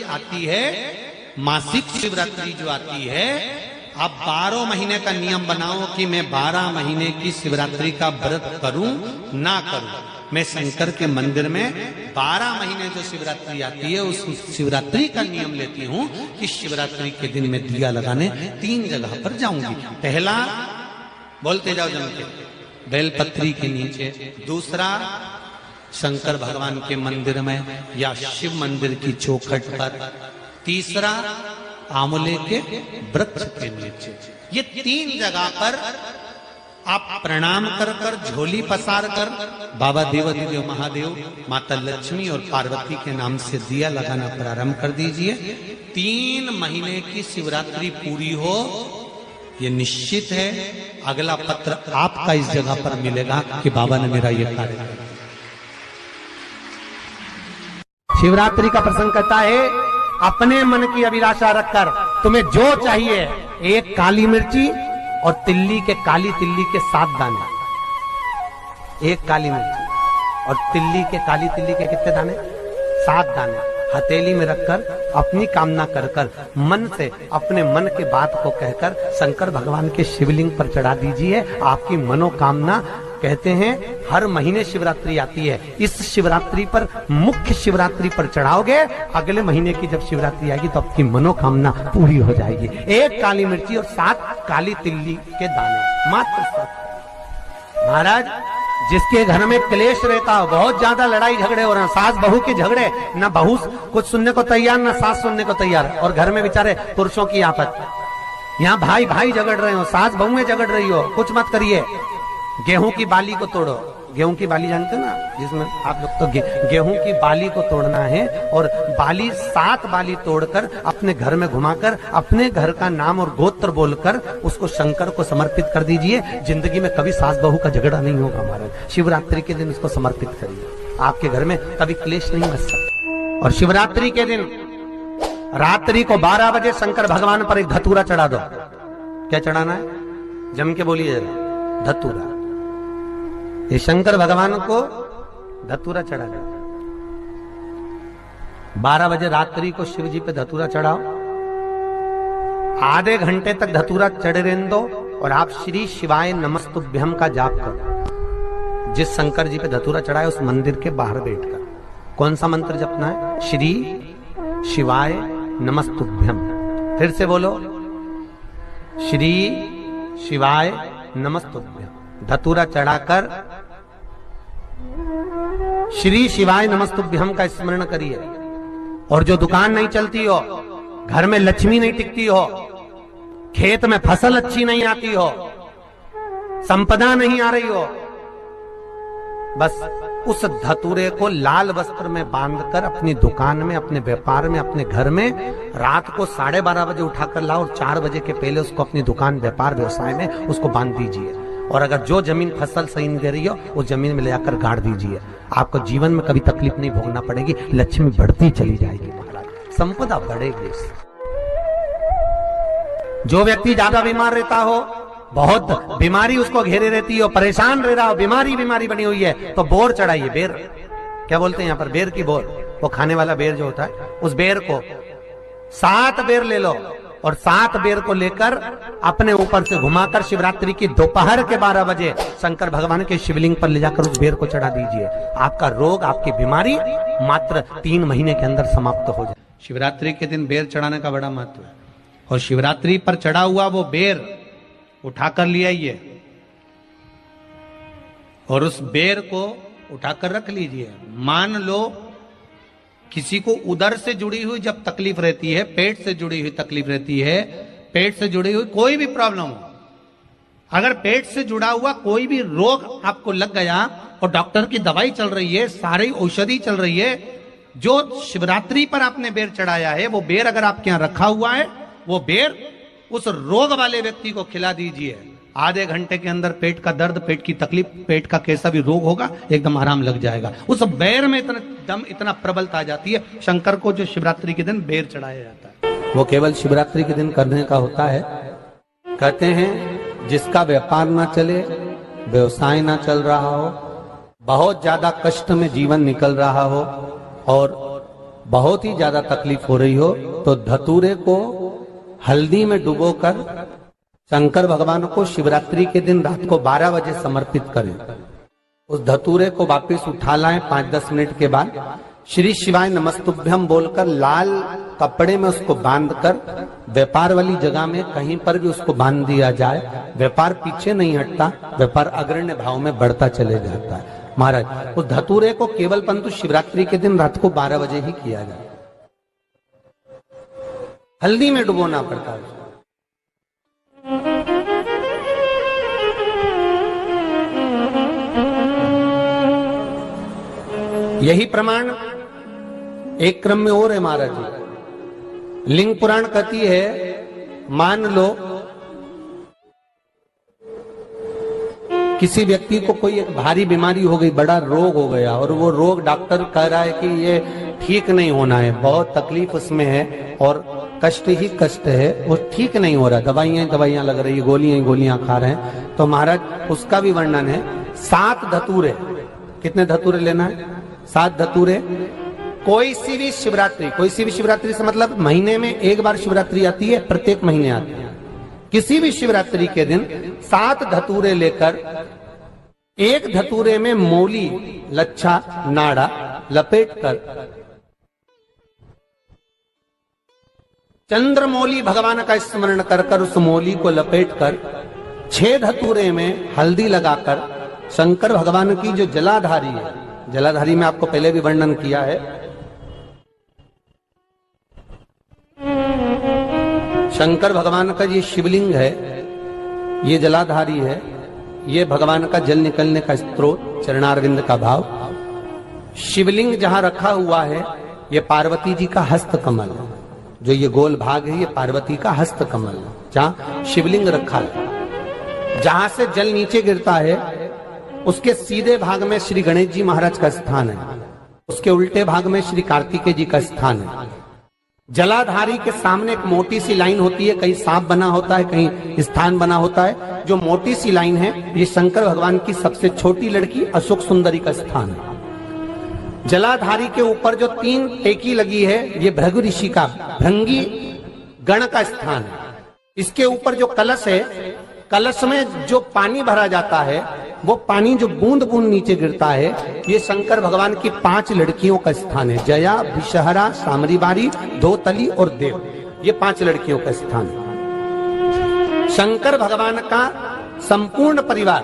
आती है, मासिक शिवरात्रि जो आती है, आप 12 महीने का नियम बनाओ कि मैं 12 महीने की शिवरात्रि का व्रत करूं ना करूं। मैं शंकर के मंदिर में 12 महीने जो शिवरात्रि आती है उस शिवरात्रि का नियम लेती हूं कि शिवरात्रि के दिन मैं दिया लगाने 3 जगह पर जाऊंगी। पहला, बोलते जाओ जम के, बेलपत्री के नीचे। दूसरा, शंकर भगवान के मंदिर में या शिव मंदिर की चौखट पर। तीसरा, आंवले के वृक्ष के नीचे। ये 3 जगह पर आप प्रणाम कर कर, झोली पसार कर बाबा देवाधिदेव महादेव, माता लक्ष्मी और पार्वती के नाम से दिया लगाना प्रारंभ कर दीजिए। 3 महीने की शिवरात्रि पूरी हो, ये निश्चित है अगला पत्र आपका इस जगह पर मिलेगा कि बाबा ने मेरा ये कार्य किया। शिवरात्रि का प्रसंग कहता है, अपने मन की अभिलाषा रखकर तुम्हें जो चाहिए, एक काली मिर्ची और तिल्ली के, काली तिल्ली के 7 दाने। एक काली मिर्ची और तिल्ली के, काली तिल्ली के कितने दाने? 7 दाने हथेली में रखकर अपनी कामना कर कर मन से अपने मन के बात को कहकर शंकर भगवान के शिवलिंग पर चढ़ा दीजिए। आपकी मनोकामना, कहते हैं हर महीने शिवरात्रि आती है, इस शिवरात्रि पर, मुख्य शिवरात्रि पर चढ़ाओगे, अगले महीने की जब शिवरात्रि आएगी तो आपकी मनोकामना पूरी हो जाएगी। 1 काली मिर्ची और 7 काली तिल्ली के दाने, मात्र 7। महाराज, जिसके घर में क्लेश रहता हो, बहुत ज्यादा लड़ाई झगड़े हो रहे हैं, सास बहू के झगड़े, ना बहू कुछ सुनने को तैयार ना सास सुनने को तैयार, और घर में बेचारे पुरुषों की आपत, यहाँ भाई भाई झगड़ रहे हो, सास बहुएं झगड़ रही हो, कुछ मत करिए। गेहूं की बाली को तोड़ो। गेहूं की बाली जानते हो ना, जिसमें आप लोग तो गेहूं की बाली को तोड़ना है, और बाली 7 बाली तोड़कर अपने घर में घुमाकर अपने घर का नाम और गोत्र बोलकर उसको शंकर को समर्पित कर दीजिए। जिंदगी में कभी सास बहू का झगड़ा नहीं होगा महाराज। शिवरात्रि के दिन उसको समर्पित करिए, आपके घर में कभी क्लेश नहीं बच सकता। और शिवरात्रि के दिन रात्रि को 12 बजे शंकर भगवान पर एक धतूरा चढ़ा दो। क्या चढ़ाना है? जम के बोलिए जरा, धतूरा। ये शंकर भगवान को धतूरा चढ़ा दो। 12 बजे रात्रि को शिव जी पे धतूरा चढ़ाओ, आधे घंटे तक धतूरा चढ़े रहने दो, और आप श्री शिवाय नमस्तुभ्यम का जाप करो। जिस शंकर जी पे धतूरा चढ़ाए उस मंदिर के बाहर बैठकर कौन सा मंत्र जपना है? श्री शिवाय नमस्तुभ्यम। फिर से बोलो, श्री शिवाय नमस्तुभ्यम। धतूरा चढ़ाकर श्री शिवाय नमस्तुभ्यम का स्मरण करिए। और जो दुकान नहीं चलती हो, घर में लक्ष्मी नहीं टिकती हो, खेत में फसल अच्छी नहीं आती हो, संपदा नहीं आ रही हो, बस उस धतूरे को लाल वस्त्र में बांधकर अपनी दुकान में, अपने व्यापार में, अपने घर में रात को 12:30 बजे उठाकर लाओ, और 4 बजे के पहले उसको अपनी दुकान, व्यापार, व्यवसाय में उसको बांध दीजिए। और अगर जो जमीन फसल सही नहीं दे रही हो, उस जमीन में ले जाकर गाड़ दीजिए। आपको जीवन में कभी तकलीफ नहीं भोगना पड़ेगी, लक्ष्मी बढ़ती चली जाएगी महाराज, संपदा बढ़ेगी। जो व्यक्ति ज्यादा बीमार रहता हो, बहुत बीमारी उसको घेरे रहती हो, परेशान रह रहा हो, बीमारी बनी हुई है, तो बोर चढ़ाइए। बेर, क्या बोलते हैं यहाँ पर? बेर की बोर, वो खाने वाला बेर जो होता है, उस बेर को 7 बेर ले लो, और 7 बेर को लेकर अपने ऊपर से घुमाकर शिवरात्रि की दोपहर के 12 बजे शंकर भगवान के शिवलिंग पर ले जाकर उस बेर को चढ़ा दीजिए। आपका रोग, आपकी बीमारी मात्र 3 महीने के अंदर समाप्त हो जाए। शिवरात्रि के दिन बेर चढ़ाने का बड़ा महत्व है, और शिवरात्रि पर चढ़ा हुआ वो बेर उठाकर ले आइए, और उस बेर को उठाकर रख लीजिए। मान लो किसी को उदर से जुड़ी हुई जब तकलीफ रहती है, पेट से जुड़ी हुई तकलीफ रहती है, पेट से जुड़ी हुई कोई भी प्रॉब्लम हो, अगर पेट से जुड़ा हुआ कोई भी रोग आपको लग गया और डॉक्टर की दवाई चल रही है, सारी औषधि चल रही है, जो शिवरात्रि पर आपने बेर चढ़ाया है, वो बेर अगर आपके यहां रखा हुआ है, वो बेर उस रोग वाले व्यक्ति को खिला दीजिए। आधे घंटे के अंदर पेट का दर्द, पेट की तकलीफ, पेट का कैसा भी रोग होगा, एकदम आराम लग जाएगा। उस बेर में इतना प्रबलता आ जाती है। शंकर को जो शिवरात्रि के दिन बेर चढ़ाया जाता है, वो केवल शिवरात्रि के दिन करने का होता है। कहते हैं जिसका व्यापार ना चले, व्यवसाय ना चल रहा हो, बहुत ज्यादा कष्ट में जीवन निकल रहा हो, और बहुत ही ज्यादा तकलीफ हो रही हो तो धतूरे को हल्दी में डुबोकर शंकर भगवान को शिवरात्रि के दिन रात को 12 बजे समर्पित करें। उस धतूरे को वापस उठा लाएं 5-10 मिनट के बाद, श्री शिवाय नमस्तुभ्यम बोलकर लाल कपड़े में उसको बांधकर व्यापार वाली जगह में कहीं पर भी उसको बांध दिया जाए। व्यापार पीछे नहीं हटता, व्यापार अग्रण्य भाव में बढ़ता चले जाता है। महाराज, उस धतूरे को केवल परंतु शिवरात्रि के दिन रात को 12 बजे ही किया जाए, हल्दी में डुबोना पड़ता है। यही प्रमाण एक क्रम में और है महाराज जी। लिंग पुराण कहती है, मान लो किसी व्यक्ति को कोई एक भारी बीमारी हो गई, बड़ा रोग हो गया, और वो रोग डॉक्टर कह रहा है कि ये ठीक नहीं होना है, बहुत तकलीफ उसमें है और कष्ट ही कष्ट है, वो ठीक नहीं हो रहा, दवाइयां लग रही, गोलियां खा रहे हैं। तो महाराज उसका भी वर्णन है। 7 धतूरे, कितने धतूरे लेना है? 7 धतूरे। कोई सी भी शिवरात्रि से मतलब महीने में एक बार शिवरात्रि आती है, प्रत्येक महीने आती है। किसी भी शिवरात्रि के दिन 7 धतूरे लेकर, एक धतूरे में मौली, लच्छा, नाड़ा लपेटकर, चंद्रमौली भगवान का स्मरण कर उस मौली को लपेटकर 6 धतूरे में हल्दी लगाकर शंकर भगवान की जो जलाधारी है, जलाधारी में आपको पहले भी वर्णन किया है, शंकर भगवान का ये शिवलिंग है, ये जलाधारी है, ये भगवान का जल निकलने का स्रोत, चरणारविंद का भाव। शिवलिंग जहां रखा हुआ है ये पार्वती जी का हस्त कमल है, जो ये गोल भाग है ये पार्वती का हस्त कमल है, जहां शिवलिंग रखा है। जहां से जल नीचे गिरता है उसके सीधे भाग में श्री गणेश जी महाराज का स्थान है, उसके उल्टे भाग में श्री कार्तिकेय जी का स्थान है। जलाधारी के सामने एक मोटी सी लाइन होती है, कहीं सांप बना होता है, कहीं स्थान बना होता है। जो मोटी सी लाइन है ये शंकर भगवान की सबसे छोटी लड़की अशोक सुंदरी का स्थान है। जलाधारी के ऊपर जो 3 टेकी लगी है ये भृगु ऋषि का, भृंगी गण का स्थान है। इसके ऊपर जो कलश है, कलश में जो पानी भरा जाता है वो पानी जो बूंद बूंद नीचे गिरता है, ये शंकर भगवान की 5 लड़कियों का स्थान है। जया, विषहरा, सामरीबारी, धोतली और देव, ये 5 लड़कियों का स्थान है। शंकर भगवान का संपूर्ण परिवार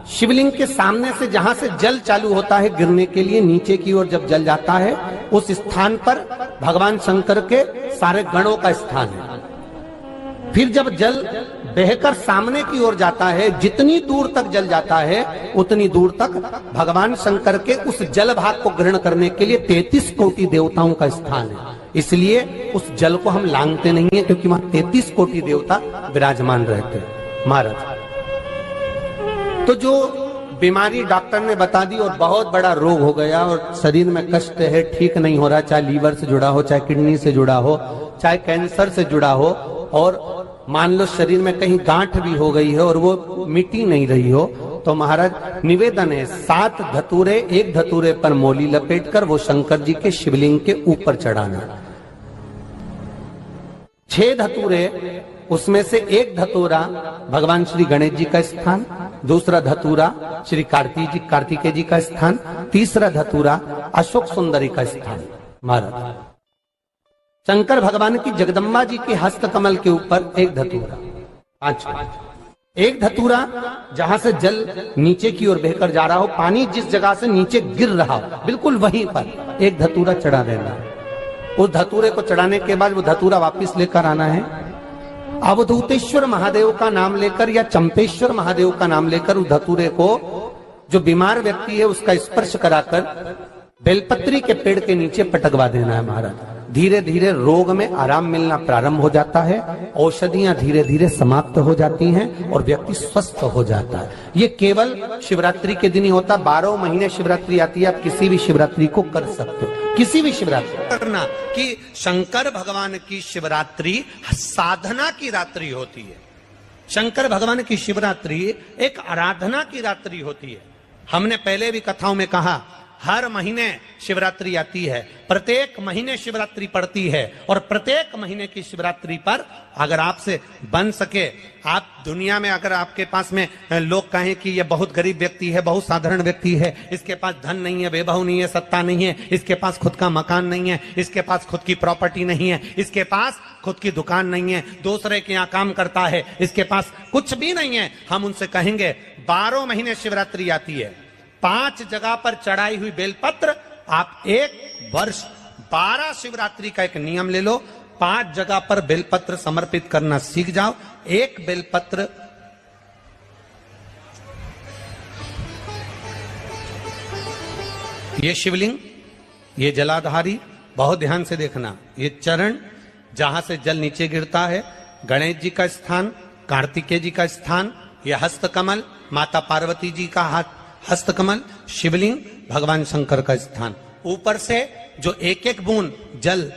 शिवलिंग के सामने से, जहां से जल चालू होता है गिरने के लिए नीचे की ओर जब जल जाता है, उस स्थान पर भगवान शंकर के सारे गणों का स्थान है। फिर जब जल बहकर सामने की ओर जाता है, जितनी दूर तक जल जाता है उतनी दूर तक भगवान शंकर के उस जल भाग को ग्रहण करने के लिए 33 कोटि देवताओं का स्थान है। इसलिए उस जल को हम लांघते नहीं है, क्योंकि वहां 33 कोटि देवता विराजमान रहते हैं। महाराज, तो जो बीमारी डॉक्टर ने बता दी और बहुत बड़ा रोग हो गया और शरीर में कष्ट है, ठीक नहीं हो रहा, चाहे लीवर से जुड़ा हो, चाहे किडनी से जुड़ा हो, चाहे कैंसर से जुड़ा हो, और मान लो शरीर में कहीं गांठ भी हो गई है और वो मिटी नहीं रही हो, तो महाराज निवेदन है 7 धतूरे, एक धतूरे पर मौली लपेटकर वो शंकर जी के शिवलिंग के ऊपर चढ़ाना। 6 धतूरे, उसमें से एक धतूरा भगवान श्री गणेश जी का स्थान, दूसरा धतूरा श्री कार्तिकेय जी का स्थान, तीसरा धतूरा अशोक सुंदरी का स्थान। महाराज, शंकर भगवान की जगदम्बा जी के हस्त कमल के ऊपर एक धतूरा, 5, एक धतूरा जहां से जल नीचे की ओर बहकर जा रहा हो, पानी जिस जगह से नीचे गिर रहा हो बिल्कुल वहीं पर एक धतूरा चढ़ा देना है। उस धतूरे को चढ़ाने के बाद वो धतूरा वापस लेकर आना है। अवधूतेश्वर महादेव का नाम लेकर या चंपेश्वर महादेव का नाम लेकर उस धतूरे को, जो बीमार व्यक्ति है उसका स्पर्श कराकर बेलपत्री के पेड़ के नीचे पटकवा देना है। महाराज, धीरे धीरे रोग में आराम मिलना प्रारंभ हो जाता है, औषधियां धीरे धीरे समाप्त हो जाती हैं और व्यक्ति स्वस्थ हो जाता है। ये केवल शिवरात्रि के दिन ही होता, 12 महीने शिवरात्रि आती है, आप किसी भी शिवरात्रि को कर सकते हो, किसी भी शिवरात्रि करना। कि शंकर भगवान की शिवरात्रि साधना की रात्रि होती है। शंकर भगवान की शिवरात्रि एक आराधना की रात्रि होती है। हमने पहले भी कथाओं में कहा, हर महीने शिवरात्रि आती है, प्रत्येक महीने शिवरात्रि पड़ती है, और प्रत्येक महीने की शिवरात्रि पर अगर आपसे बन सके, आप दुनिया में अगर आपके पास में लोग कहें कि ये बहुत गरीब व्यक्ति है, बहुत साधारण व्यक्ति है, इसके पास धन नहीं है, वैभव नहीं है, सत्ता नहीं है, इसके पास खुद का मकान नहीं है, इसके पास खुद की प्रॉपर्टी नहीं है, इसके पास खुद की दुकान नहीं है, दूसरे के यहाँ काम करता है, इसके पास कुछ भी नहीं है, हम उनसे कहेंगे 12 महीने शिवरात्रि आती है, 5 जगह पर चढ़ाई हुई बेलपत्र, आप एक वर्ष 12 शिवरात्रि का एक नियम ले लो, 5 जगह पर बेलपत्र समर्पित करना सीख जाओ। एक बेलपत्र ये शिवलिंग, ये जलाधारी, बहुत ध्यान से देखना, ये चरण जहां से जल नीचे गिरता है, गणेश जी का स्थान, कार्तिकेय जी का स्थान, यह हस्तकमल, माता पार्वती जी का हाथ हस्तकमल, शिवलिंग, भगवान शंकर का स्थान। ऊपर से जो एक एक बूंद जल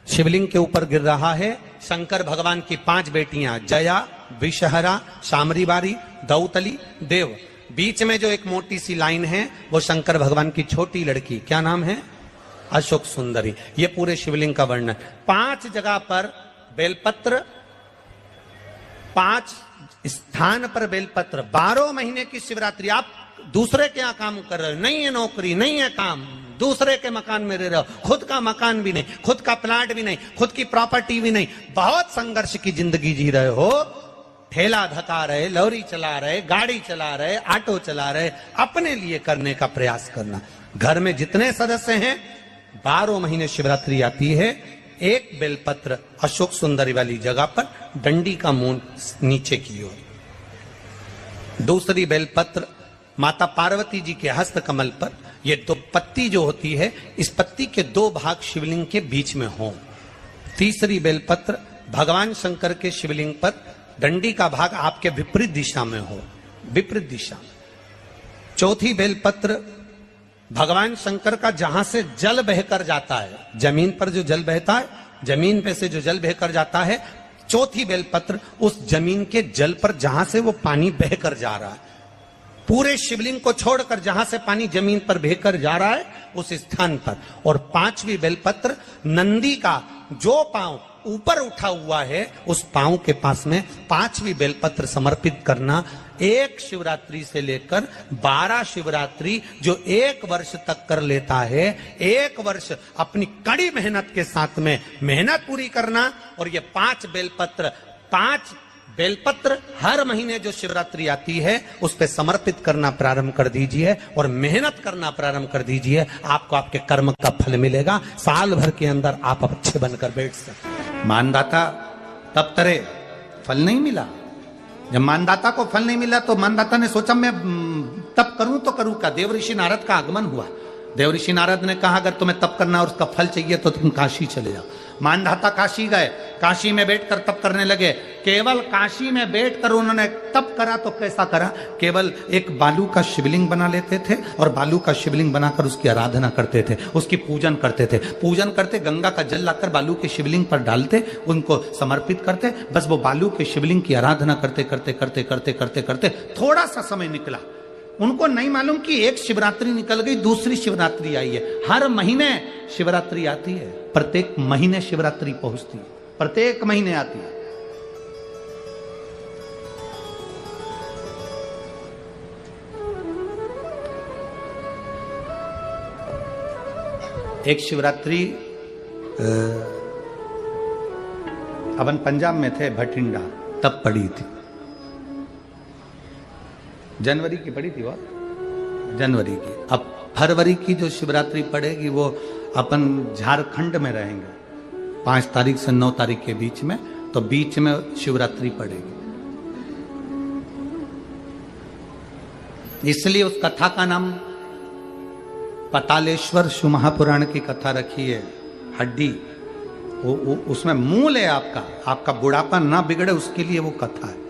शिवलिंग के ऊपर गिर रहा है, शंकर भगवान की 5 बेटियां जया, विषहरा, शामरीबारी, दौतली, देव। बीच में जो एक मोटी सी लाइन है वो शंकर भगवान की छोटी लड़की, क्या नाम है? अशोक सुंदरी। ये पूरे शिवलिंग का वर्णन। 5 जगह पर बेलपत्र, 5 स्थान पर बेलपत्र, 12 महीने की शिवरात्रि। आप दूसरे के यहाँ काम कर रहे हो, नहीं है नौकरी, नहीं है काम, दूसरे के मकान में रह रहे हो, खुद का मकान भी नहीं, खुद का प्लाट भी नहीं, खुद की प्रॉपर्टी भी नहीं, बहुत संघर्ष की जिंदगी जी रहे हो, ठेला धका रहे, लॉरी चला रहे, गाड़ी चला रहे, ऑटो चला रहे, अपने लिए करने का प्रयास करना। घर में जितने सदस्य हैं, 12 महीने शिवरात्रि आती है, एक बेलपत्र अशोक सुंदरी वाली जगह पर, डंडी का मुंह नीचे की ओर। दूसरी बेलपत्र माता पार्वती जी के हस्त कमल पर, ये 2 पत्ती जो होती है, इस पत्ती के 2 भाग शिवलिंग के बीच में हो। तीसरी बेलपत्र भगवान शंकर के शिवलिंग पर, डंडी का भाग आपके विपरीत दिशा में हो, विपरीत दिशा। चौथी बेलपत्र भगवान शंकर का जहां से जल बहकर जाता है, जमीन पर जो जल बहता है, जमीन पे से जो जल बहकर जाता है, चौथी बेलपत्र उस जमीन के जल पर जहां से वो पानी बहकर जा रहा है, पूरे शिवलिंग को छोड़कर जहां से पानी जमीन पर बहकर जा रहा है उस स्थान पर। और 5वीं बेलपत्र नंदी का जो पांव ऊपर उठा हुआ है, उस पांव के पास में 5वीं बेलपत्र समर्पित करना। एक शिवरात्रि से लेकर 12 शिवरात्रि जो 1 वर्ष तक कर लेता है, 1 वर्ष अपनी कड़ी मेहनत के साथ में मेहनत पूरी करना। और ये 5 बेलपत्र हर महीने जो शिवरात्रि आती है उस पे समर्पित करना प्रारंभ कर दीजिए और मेहनत करना प्रारंभ कर दीजिए। आपको आपके कर्म का फल मिलेगा। साल भर के अंदर आप अच्छे बनकर बैठ सकते। मानदाता तब तरे, फल नहीं मिला। जब मानदाता को फल नहीं मिला तो मानदाता ने सोचा मैं तप करूं तो करूं क्या। देव ऋषि नारद का आगमन हुआ। देव ऋषि नारद ने कहा अगर तुम्हें तप करना और उसका फल चाहिए तो तुम काशी चले जाओ। मानधाता काशी गए, काशी में बैठकर तप करने लगे। केवल काशी में बैठकर उन्होंने तप करा तो कैसा करा, केवल एक बालू का शिवलिंग बना लेते थे और बालू का शिवलिंग बनाकर उसकी आराधना करते थे, उसकी पूजन करते थे। पूजन करते, गंगा का जल लाकर बालू के शिवलिंग पर डालते, उनको समर्पित करते। बस वो बालू के शिवलिंग की आराधना करते करते करते करते करते करते थोड़ा सा समय निकला। उनको नहीं मालूम कि एक शिवरात्रि निकल गई, दूसरी शिवरात्रि आई है। हर महीने शिवरात्रि आती है, प्रत्येक महीने शिवरात्रि पहुंचती है, प्रत्येक महीने आती है। एक शिवरात्रि अपन पंजाब में थे, भटिंडा, तब पड़ी थी। जनवरी की पड़ी थी, वह जनवरी की। अब फरवरी की जो शिवरात्रि पड़ेगी वो अपन झारखंड में रहेंगे 5 तारीख से 9 तारीख के बीच में, तो बीच में शिवरात्रि पड़ेगी। इसलिए उस कथा का नाम पतालेश्वर शिव महापुराण की कथा रखी है। हड्डी उसमें मूल है आपका बुढ़ापा ना बिगड़े उसके लिए वो कथा है।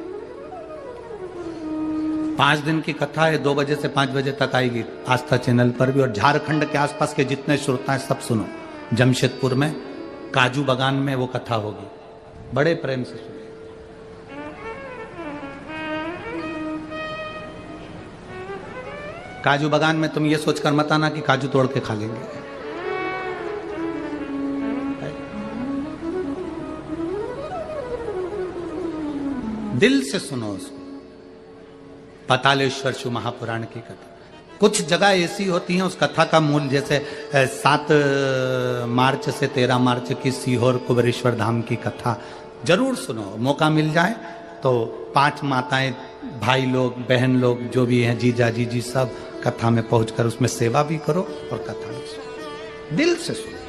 5 दिन की कथा है, 2 बजे से 5 बजे तक आएगी आस्था चैनल पर भी। और झारखंड के आसपास के जितने श्रोता हैं सब सुनो। जमशेदपुर में काजू बागान में वो कथा होगी, बड़े प्रेम से सुनो। काजू बागान में तुम ये सोचकर मत आना कि काजू तोड़ के खा लेंगे। दिल से सुनो उसको। पातालेश्वर शिव महापुराण की कथा, कुछ जगह ऐसी होती हैं उस कथा का मूल, जैसे 7 मार्च से 13 मार्च की सीहोर कुबेरेश्वर धाम की कथा जरूर सुनो, मौका मिल जाए तो 5 माताएं, भाई लोग, बहन लोग जो भी हैं, जीजा जीजी, सब कथा में पहुंचकर उसमें सेवा भी करो और कथा भी सुनो, दिल से सुनो।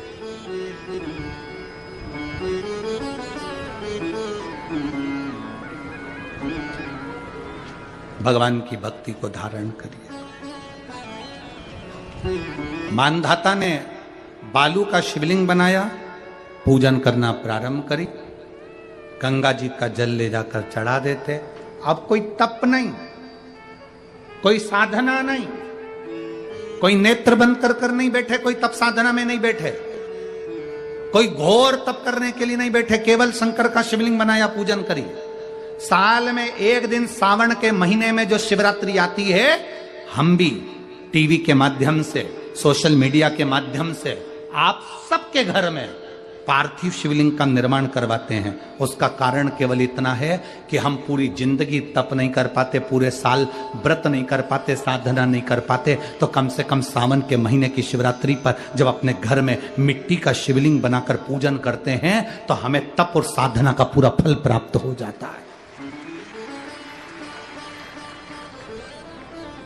भगवान की भक्ति को धारण करिए। मानधाता ने बालू का शिवलिंग बनाया, पूजन करना प्रारंभ करी, गंगा जी का जल ले जाकर चढ़ा देते। अब कोई तप नहीं, कोई साधना नहीं, कोई नेत्र बंद कर नहीं बैठे, कोई तप साधना में नहीं बैठे, कोई घोर तप करने के लिए नहीं बैठे, केवल शंकर का शिवलिंग बनाया, पूजन करी। साल में एक दिन सावन के महीने में जो शिवरात्रि आती है, हम भी टीवी के माध्यम से, सोशल मीडिया के माध्यम से आप सबके घर में पार्थिव शिवलिंग का निर्माण करवाते हैं। उसका कारण केवल इतना है कि हम पूरी जिंदगी तप नहीं कर पाते, पूरे साल व्रत नहीं कर पाते, साधना नहीं कर पाते, तो कम से कम सावन के महीने की शिवरात्रि पर जब अपने घर में मिट्टी का शिवलिंग बनाकर पूजन करते हैं तो हमें तप और साधना का पूरा फल प्राप्त हो जाता है।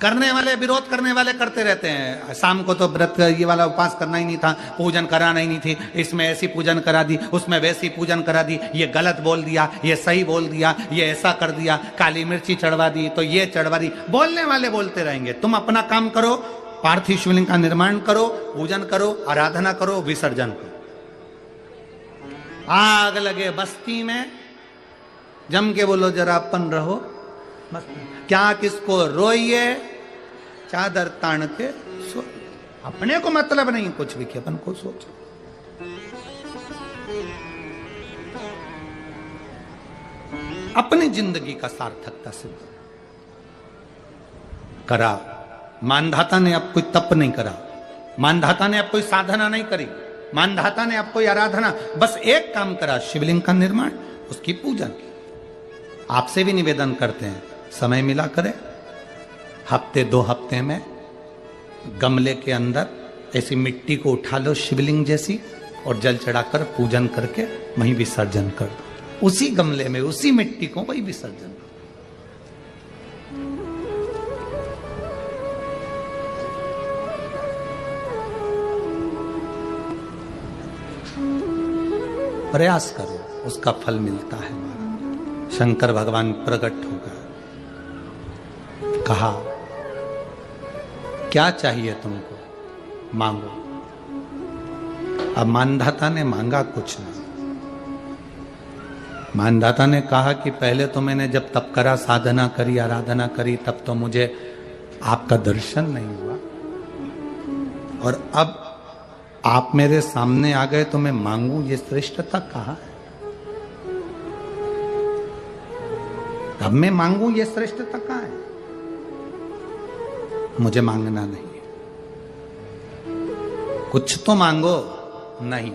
करने वाले, विरोध करने वाले करते रहते हैं, शाम को तो व्रत ये वाला उपवास करना ही नहीं था, पूजन कराना ही नहीं थी, इसमें ऐसी पूजन करा दी, उसमें वैसी पूजन करा दी, ये गलत बोल दिया, ये सही बोल दिया, ये ऐसा कर दिया, काली मिर्ची चढ़वा दी तो ये चढ़वा दी। बोलने वाले बोलते रहेंगे, तुम अपना काम करो, पार्थिव शिवलिंग का निर्माण करो, पूजन करो, आराधना करो, विसर्जन करो। आग लगे बस्ती में, जम के बोलो जरा अपन रहो, क्या किसको रोइए, चादर तान के सो, अपने को मतलब नहीं कुछ भी कि अपन को सोचो। अपनी जिंदगी का सार्थकता सिद्ध करा। मानधाता ने अब कोई तप नहीं करा, मानधाता ने अब कोई साधना नहीं करी, मानधाता ने अब कोई आराधना, बस एक काम करा, शिवलिंग का निर्माण, उसकी पूजा की। आपसे भी निवेदन करते हैं, समय मिला करें, हफ्ते 2 हफ्ते में गमले के अंदर ऐसी मिट्टी को उठा लो शिवलिंग जैसी, और जल चढ़ाकर पूजन करके वहीं विसर्जन कर दो। उसी गमले में, उसी मिट्टी को वहीं विसर्जन कर दो। प्रयास करो, उसका फल मिलता है। शंकर भगवान प्रकट हो गए, कहा क्या चाहिए तुमको, मांगो। अब मानधाता ने मांगा कुछ नहीं। मानधाता ने कहा कि पहले तो मैंने जब तप करा, साधना करी, आराधना करी, तब तो मुझे आपका दर्शन नहीं हुआ, और अब आप मेरे सामने आ गए तो मैं मांगू, ये श्रेष्ठता कहाँ है? अब मैं मांगू, ये श्रेष्ठता कहाँ है? मुझे मांगना नहीं है, कुछ तो मांगो। नहीं,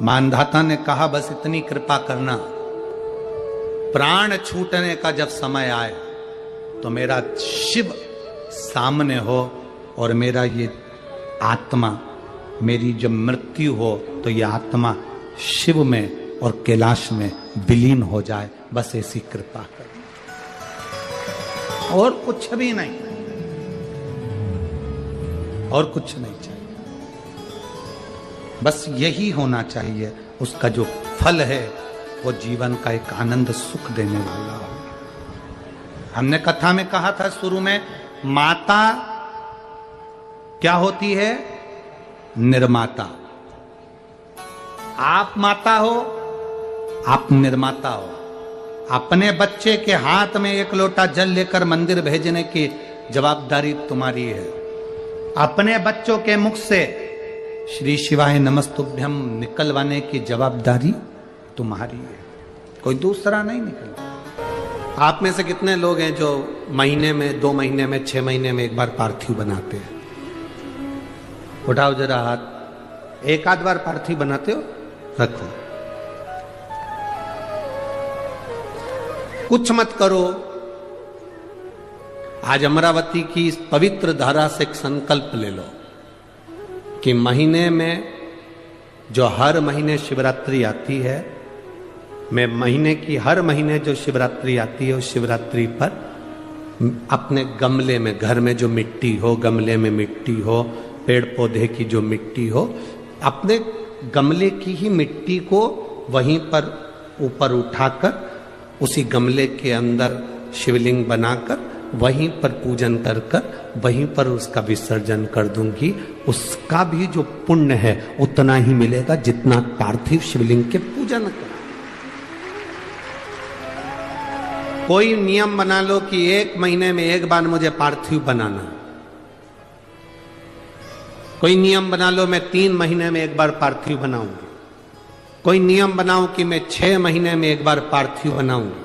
मानधाता ने कहा बस इतनी कृपा करना, प्राण छूटने का जब समय आए तो मेरा शिव सामने हो, और मेरा ये आत्मा, मेरी जब मृत्यु हो तो ये आत्मा शिव में और कैलाश में विलीन हो जाए, बस ऐसी कृपा कर, और कुछ भी नहीं, और कुछ नहीं चाहिए, बस यही होना चाहिए। उसका जो फल है वो जीवन का एक आनंद सुख देने वाला हो। हमने कथा में कहा था शुरू में, माता क्या होती है? निर्माता। आप माता हो, आप निर्माता हो। अपने बच्चे के हाथ में 1 लोटा जल लेकर मंदिर भेजने की जवाबदारी तुम्हारी है। अपने बच्चों के मुख से श्री शिवाय नमस्तुभ्यम निकलवाने की जवाबदारी तुम्हारी है, कोई दूसरा नहीं निकलता। आप में से कितने लोग हैं जो महीने में, 2 महीने में, 6 महीने में एक बार पार्थिव बनाते हैं? उठाओ जरा हाथ। एक आध बार पार्थिव बनाते हो? रखो। कुछ मत करो। आज अमरावती की इस पवित्र धारा से एक संकल्प ले लो कि महीने में, जो हर महीने शिवरात्रि आती है, मैं महीने की हर महीने जो शिवरात्रि आती है उस शिवरात्रि पर अपने गमले में, घर में जो मिट्टी हो, गमले में मिट्टी हो, पेड़ पौधे की जो मिट्टी हो, अपने गमले की ही मिट्टी को वहीं पर ऊपर उठाकर उसी गमले के अंदर शिवलिंग बनाकर वहीं पर पूजन कर कर वहीं पर उसका विसर्जन कर दूंगी। उसका भी जो पुण्य है उतना ही मिलेगा जितना पार्थिव शिवलिंग के पूजन का। कोई नियम बना लो कि 1 महीने में एक बार मुझे पार्थिव बनाना। कोई नियम बना लो मैं 3 महीने में एक बार पार्थिव बनाऊंगी। कोई नियम बनाओ कि मैं 6 महीने में एक बार पार्थिव बनाऊंगी।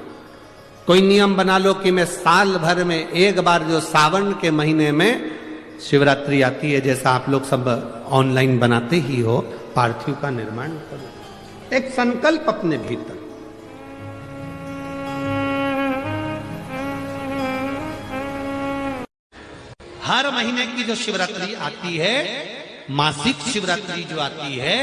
कोई नियम बना लो कि मैं साल भर में एक बार, जो सावन के महीने में शिवरात्रि आती है, जैसा आप लोग सब ऑनलाइन बनाते ही हो, पार्थिव का निर्माण करो। एक संकल्प अपने भीतर। हर महीने की जो शिवरात्रि आती है, मासिक शिवरात्रि जो आती है,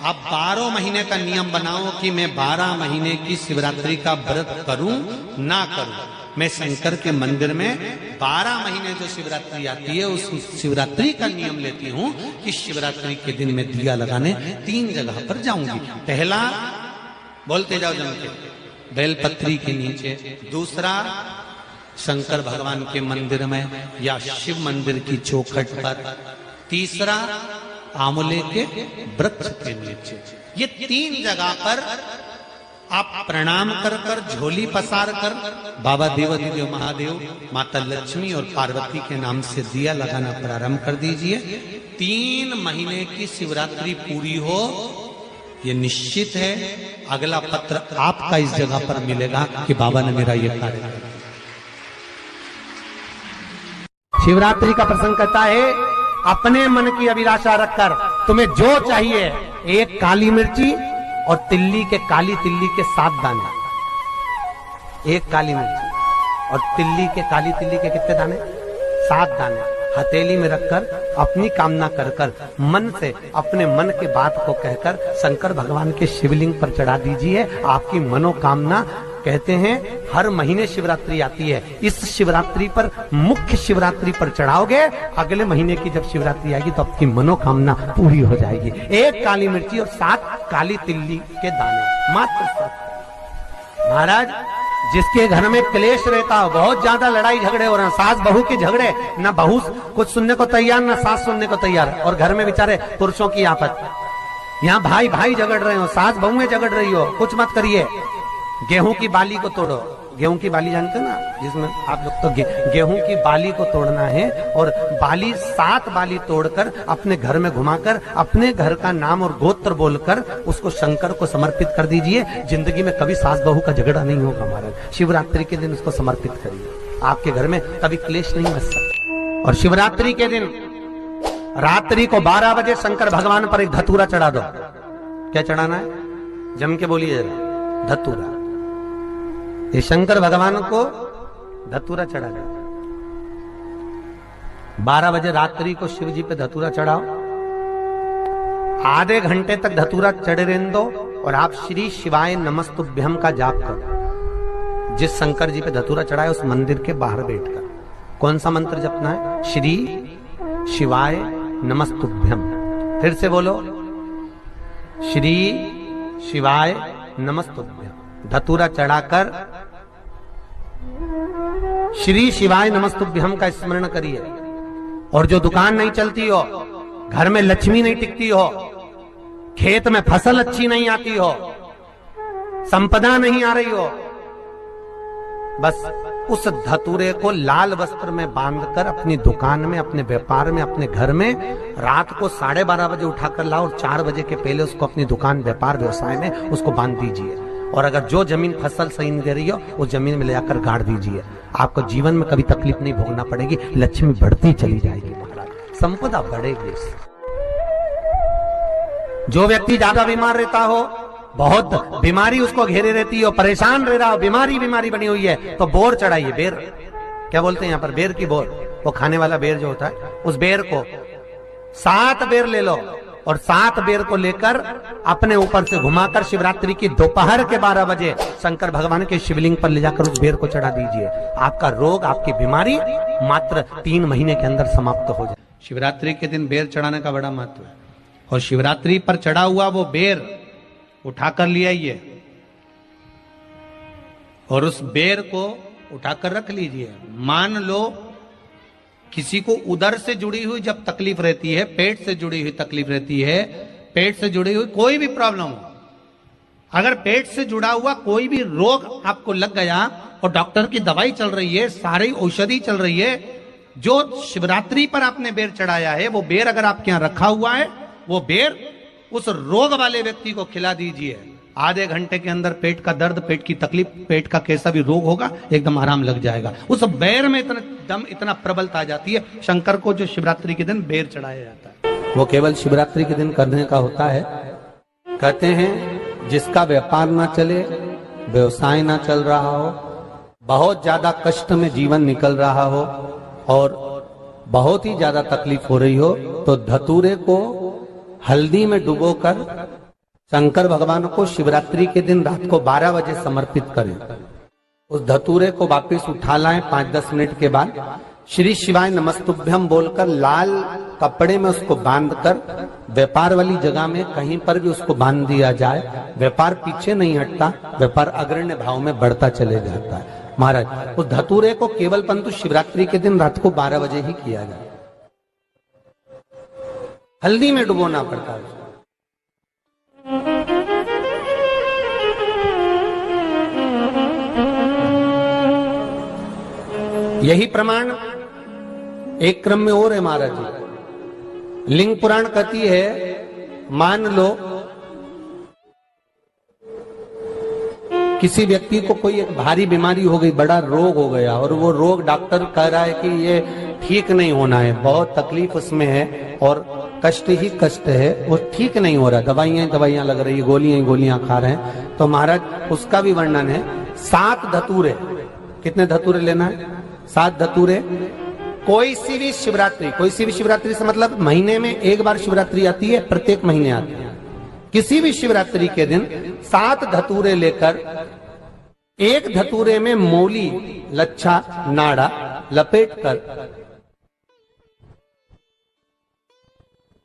आप 12 महीने का नियम बनाओ कि मैं 12 महीने की शिवरात्रि का व्रत करूं ना करूं। मैं शंकर के मंदिर में 12 महीने जो शिवरात्रि आती है उस शिवरात्रि का नियम लेती हूं कि शिवरात्रि के दिन मैं दिया लगाने 3 जगह पर जाऊंगी। पहला, बोलते जाओ जम के, बेलपत्री के नीचे। दूसरा, शंकर भगवान के मंदिर में या शिव मंदिर की चौखट पर। तीसरा, आंवले के वृक्ष के नीचे। ये 3 जगह पर आप प्रणाम कर कर, झोली पसार कर बाबा देवाधिदेव महादेव, माता लक्ष्मी और पार्वती के नाम से दिया लगाना प्रारंभ कर दीजिए। 3 महीने की शिवरात्रि पूरी हो, ये निश्चित है अगला पत्र आपका इस जगह पर मिलेगा कि बाबा ने मेरा ये कार्य किया। शिवरात्रि का प्रसंग कहता है, अपने मन की अभिलाषा रखकर तुम्हें जो चाहिए, एक काली मिर्ची और तिल्ली के, काली तिल्ली के 7 दाने। एक काली मिर्ची और तिल्ली के, काली तिल्ली के कितने दाने? 7 दाने हथेली में रखकर अपनी कामना कर कर, मन से अपने मन की बात को कहकर शंकर भगवान के शिवलिंग पर चढ़ा दीजिए। आपकी मनोकामना, कहते हैं हर महीने शिवरात्रि आती है, इस शिवरात्रि पर, मुख्य शिवरात्रि पर चढ़ाओगे, अगले महीने की जब शिवरात्रि आएगी तो आपकी मनोकामना पूरी हो जाएगी। 1 काली मिर्ची और 7 काली तिल्ली के दाने, मात्र 7। महाराज, जिसके घर में क्लेश रहता हो, बहुत ज्यादा लड़ाई झगड़े हो रहे हैं, सास बहू के झगड़े, ना बहू कुछ सुनने को तैयार ना सास सुनने को तैयार, और घर में बेचारे पुरुषों की आफत, यहाँ भाई भाई झगड़ रहे हो, सास बहू में झगड़ रही हो, कुछ मत करिए। गेहूं की बाली को तोड़ो। गेहूं की बाली जानते ना, जिसमें आप लोग तो गेहूं की बाली को तोड़ना है, और बाली 7 बाली तोड़कर अपने घर में घुमाकर अपने घर का नाम और गोत्र बोलकर उसको शंकर को समर्पित कर दीजिए। जिंदगी में कभी सास बहू का झगड़ा नहीं होगा महाराज। शिवरात्रि के दिन उसको समर्पित करिए, आपके घर में कभी क्लेश नहीं बच सकता। और शिवरात्रि के दिन रात्रि को 12 बजे शंकर भगवान पर एक धतूरा चढ़ा दो। क्या चढ़ाना है? जम के बोलिए जरा। धतूरा। ये शंकर भगवान को धतूरा चढ़ा दो। 12 बजे रात्रि को शिव जी पे धतूरा चढ़ाओ। आधे घंटे तक धतूरा चढ़े रहने दो और आप श्री शिवाय नमस्तुभ्यम का जाप करो। जिस शंकर जी पे धतूरा चढ़ाए उस मंदिर के बाहर बैठकर कौन सा मंत्र जपना है? श्री शिवाय नमस्तुभ्यम। फिर से बोलो, श्री शिवाय नमस्तुभ्यम। धतूरा चढ़ाकर श्री शिवाय नमस्तुभ्यम का स्मरण करिए। और जो दुकान नहीं चलती हो, घर में लक्ष्मी नहीं टिकती हो, खेत में फसल अच्छी नहीं आती हो, संपदा नहीं आ रही हो, बस उस धतूरे को लाल वस्त्र में बांधकर अपनी दुकान में, अपने व्यापार में, अपने घर में रात को 12:30 बजे उठाकर लाओ और 4 बजे के पहले उसको अपनी दुकान, व्यापार, व्यवसाय में उसको बांध दीजिए। और अगर जो जमीन फसल सही नहीं दे रही हो, उस जमीन में ले जाकर गाड़ दीजिए। आपको जीवन में कभी तकलीफ नहीं भोगना पड़ेगी, लक्ष्मी बढ़ती चली जाएगी महाराज, संपदा बढ़ेगी। जो व्यक्ति ज्यादा बीमार रहता हो, बहुत बीमारी उसको घेरे रहती हो, परेशान रह रहा हो, बीमारी बनी हुई है, तो बोर चढ़ाइए। बेर क्या बोलते हैं यहाँ पर, बेर की बोर, वो खाने वाला बेर जो होता है, उस बेर को 7 बेर ले लो और 7 बेर को लेकर अपने ऊपर से घुमाकर शिवरात्रि की दोपहर के 12 बजे शंकर भगवान के शिवलिंग पर ले जाकर उस बेर को चढ़ा दीजिए। आपका रोग, आपकी बीमारी मात्र 3 महीने के अंदर समाप्त हो जाए। शिवरात्रि के दिन बेर चढ़ाने का बड़ा महत्व है, और शिवरात्रि पर चढ़ा हुआ वो बेर उठाकर ले आइए और उस बेर को उठाकर रख लीजिए। मान लो किसी को उदर से जुड़ी हुई जब तकलीफ रहती है, पेट से जुड़ी हुई तकलीफ रहती है, पेट से जुड़ी हुई कोई भी प्रॉब्लम हो, अगर पेट से जुड़ा हुआ कोई भी रोग आपको लग गया और डॉक्टर की दवाई चल रही है, सारी औषधि चल रही है, जो शिवरात्रि पर आपने बेर चढ़ाया है, वो बेर अगर आपके यहां रखा हुआ है, वो बेर उस रोग वाले व्यक्ति को खिला दीजिए। आधे घंटे के अंदर पेट का दर्द, पेट की तकलीफ, पेट का कैसा भी रोग होगा, एकदम आराम लग जाएगा। उस बेर में इतना प्रबलता आ जाती है शंकर को, जो शिवरात्रि के दिन बेर चढ़ाया जाता है, वो केवल शिवरात्रि के दिन करने का होता है। कहते हैं जिसका व्यापार ना चले, व्यवसाय ना चल रहा हो, बहुत ज्यादा कष्ट में जीवन निकल रहा हो और बहुत ही ज्यादा तकलीफ हो रही हो, तो धतूरे को हल्दी में डुबोकर शंकर भगवान को शिवरात्रि के दिन रात को 12 बजे समर्पित करें। उस धतूरे को वापस उठा लाएं 5-10 मिनट के बाद, श्री शिवाय नमस्तुभ्यम बोलकर लाल कपड़े में उसको बांधकर व्यापार वाली जगह में कहीं पर भी उसको बांध दिया जाए। व्यापार पीछे नहीं हटता, व्यापार अग्रण्य भाव में बढ़ता चले जाता है। महाराज उस धतूरे को केवल परंतु शिवरात्रि के दिन रात को 12 बजे ही किया जाए, हल्दी में डुबोना पड़ता है। यही प्रमाण एक क्रम में और है महाराज जी। लिंग पुराण कहती है, मान लो किसी व्यक्ति को कोई एक भारी बीमारी हो गई, बड़ा रोग हो गया, और वो रोग डॉक्टर कह रहा है कि ये ठीक नहीं होना है, बहुत तकलीफ उसमें है और कष्ट ही कष्ट है, वो ठीक नहीं हो रहा, दवाइयां लग रही है, गोलियां खा रहे हैं, तो महाराज उसका भी वर्णन है। 7 धतूरे, कितने धतूरे लेना है? 7 धतूरे। कोई सी भी शिवरात्रि से मतलब महीने में एक बार शिवरात्रि आती है, प्रत्येक महीने आती है। किसी भी शिवरात्रि के दिन 7 धतूरे लेकर, एक धतूरे में मौली, लच्छा, नाड़ा लपेटकर,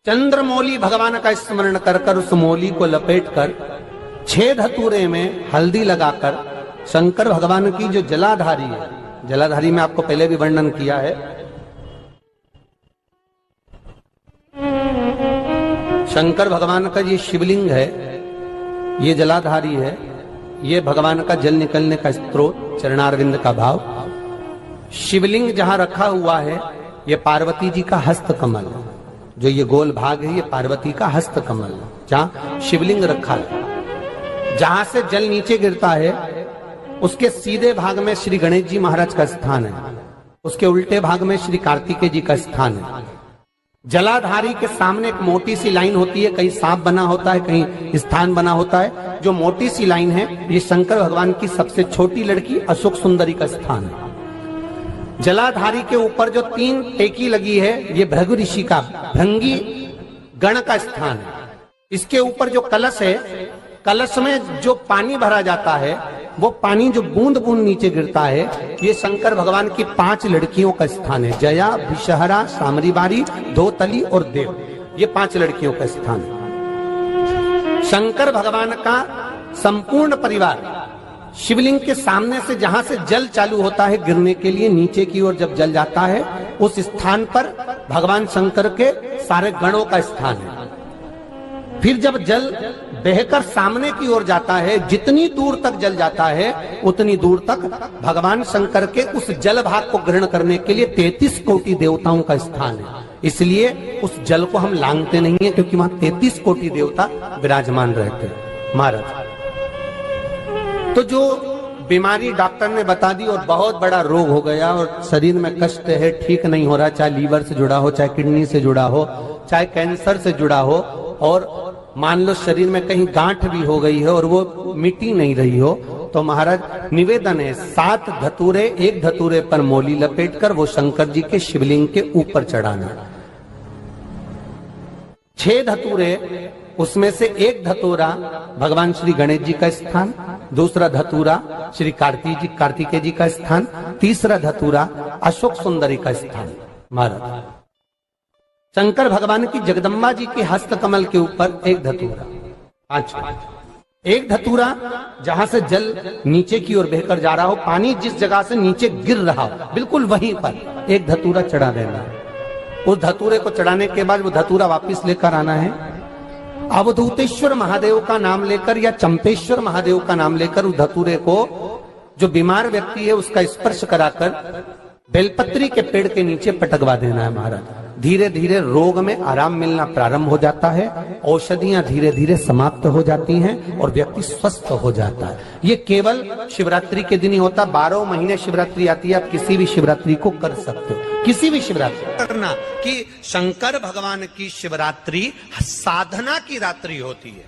चंद्रमौली भगवान का स्मरण कर उस मौली को लपेटकर 6 धतूरे में हल्दी लगाकर शंकर भगवान की जो जलाधारी है, जलाधारी में आपको पहले भी वर्णन किया है, शंकर भगवान का ये शिवलिंग है, ये जलाधारी है, ये भगवान का जल निकलने का स्रोत, चरणारविंद का भाव। शिवलिंग जहां रखा हुआ है, ये पार्वती जी का हस्त कमल, जो ये गोल भाग है, ये पार्वती का हस्त कमल, जहां शिवलिंग रखा है। जहां से जल नीचे गिरता है, उसके सीधे भाग में श्री गणेश जी महाराज का स्थान है, उसके उल्टे भाग में श्री कार्तिकेय जी का स्थान है। जलाधारी के सामने एक मोटी सी लाइन होती है, कहीं सांप बना होता है, कहीं स्थान बना होता है। जो मोटी सी लाइन है, ये शंकर भगवान की सबसे छोटी लड़की अशोक सुंदरी का स्थान है। जलाधारी के ऊपर जो 3 टेकी लगी है, ये भृगु ऋषि का, भृंगी गण का स्थान है। इसके ऊपर जो कलश है, कलश में जो पानी भरा जाता है, वो पानी जो बूंद बूंद नीचे गिरता है, ये शंकर भगवान की 5 लड़कियों का स्थान है। जया, विषहरा, सामरीबारी, धोतली और देव, ये 5 लड़कियों का स्थान है। शंकर भगवान का संपूर्ण परिवार शिवलिंग के सामने से, जहां से जल चालू होता है गिरने के लिए, नीचे की ओर जब जल जाता है, उस स्थान पर भगवान शंकर के सारे गणों का स्थान है। फिर जब जल बहकर सामने की ओर जाता है, जितनी दूर तक जल जाता है, उतनी दूर तक भगवान शंकर के उस जल भाग को ग्रहण करने के लिए 33 कोटि देवताओं का स्थान है। इसलिए उस जल को हम लांघते नहीं है, क्योंकि वहां 33 कोटि देवता विराजमान रहते हैं। महाराज तो जो बीमारी डॉक्टर ने बता दी और बहुत बड़ा रोग हो गया और शरीर में कष्ट है, ठीक नहीं हो रहा, चाहे लीवर से जुड़ा हो, चाहे किडनी से जुड़ा हो, चाहे कैंसर से जुड़ा हो, और मान लो शरीर में कहीं गांठ भी हो गई है और वो मिटी नहीं रही हो, तो महाराज निवेदन है 7 धतूरे, एक धतूरे पर मोली लपेटकर वो शंकर जी के शिवलिंग के ऊपर चढ़ाना। 6 धतूरे, उसमें से एक धतूरा भगवान श्री गणेश जी का स्थान, दूसरा धतूरा श्री कार्तिकेय जी का स्थान, तीसरा धतूरा अशोक सुंदरी का स्थान। महाराज शंकर भगवान की जगदम्बा जी के हस्त कमल के ऊपर एक धतूरा, एक धतूरा जहां से जल नीचे की ओर बहकर जा रहा हो, पानी जिस जगह से नीचे गिर रहा हो बिल्कुल वहीं पर एक धतूरा चढ़ा देना। उस धतूरे को चढ़ाने के बाद वो धतूरा वापस लेकर आना है, अवधूतेश्वर महादेव का नाम लेकर या चंपेश्वर महादेव का नाम लेकर उस धतूरे को जो बीमार व्यक्ति है उसका स्पर्श कराकर बेलपत्री के पेड़ के नीचे पटकवा देना है। महाराज धीरे धीरे रोग में आराम मिलना प्रारंभ हो जाता है, औषधियां धीरे धीरे समाप्त हो जाती हैं और व्यक्ति स्वस्थ हो जाता है। ये केवल शिवरात्रि के दिन ही होता, 12 महीने शिवरात्रि आती है, आप किसी भी शिवरात्रि को कर सकते हो, किसी भी शिवरात्रि करना कि शंकर भगवान की शिवरात्रि साधना की रात्रि होती है।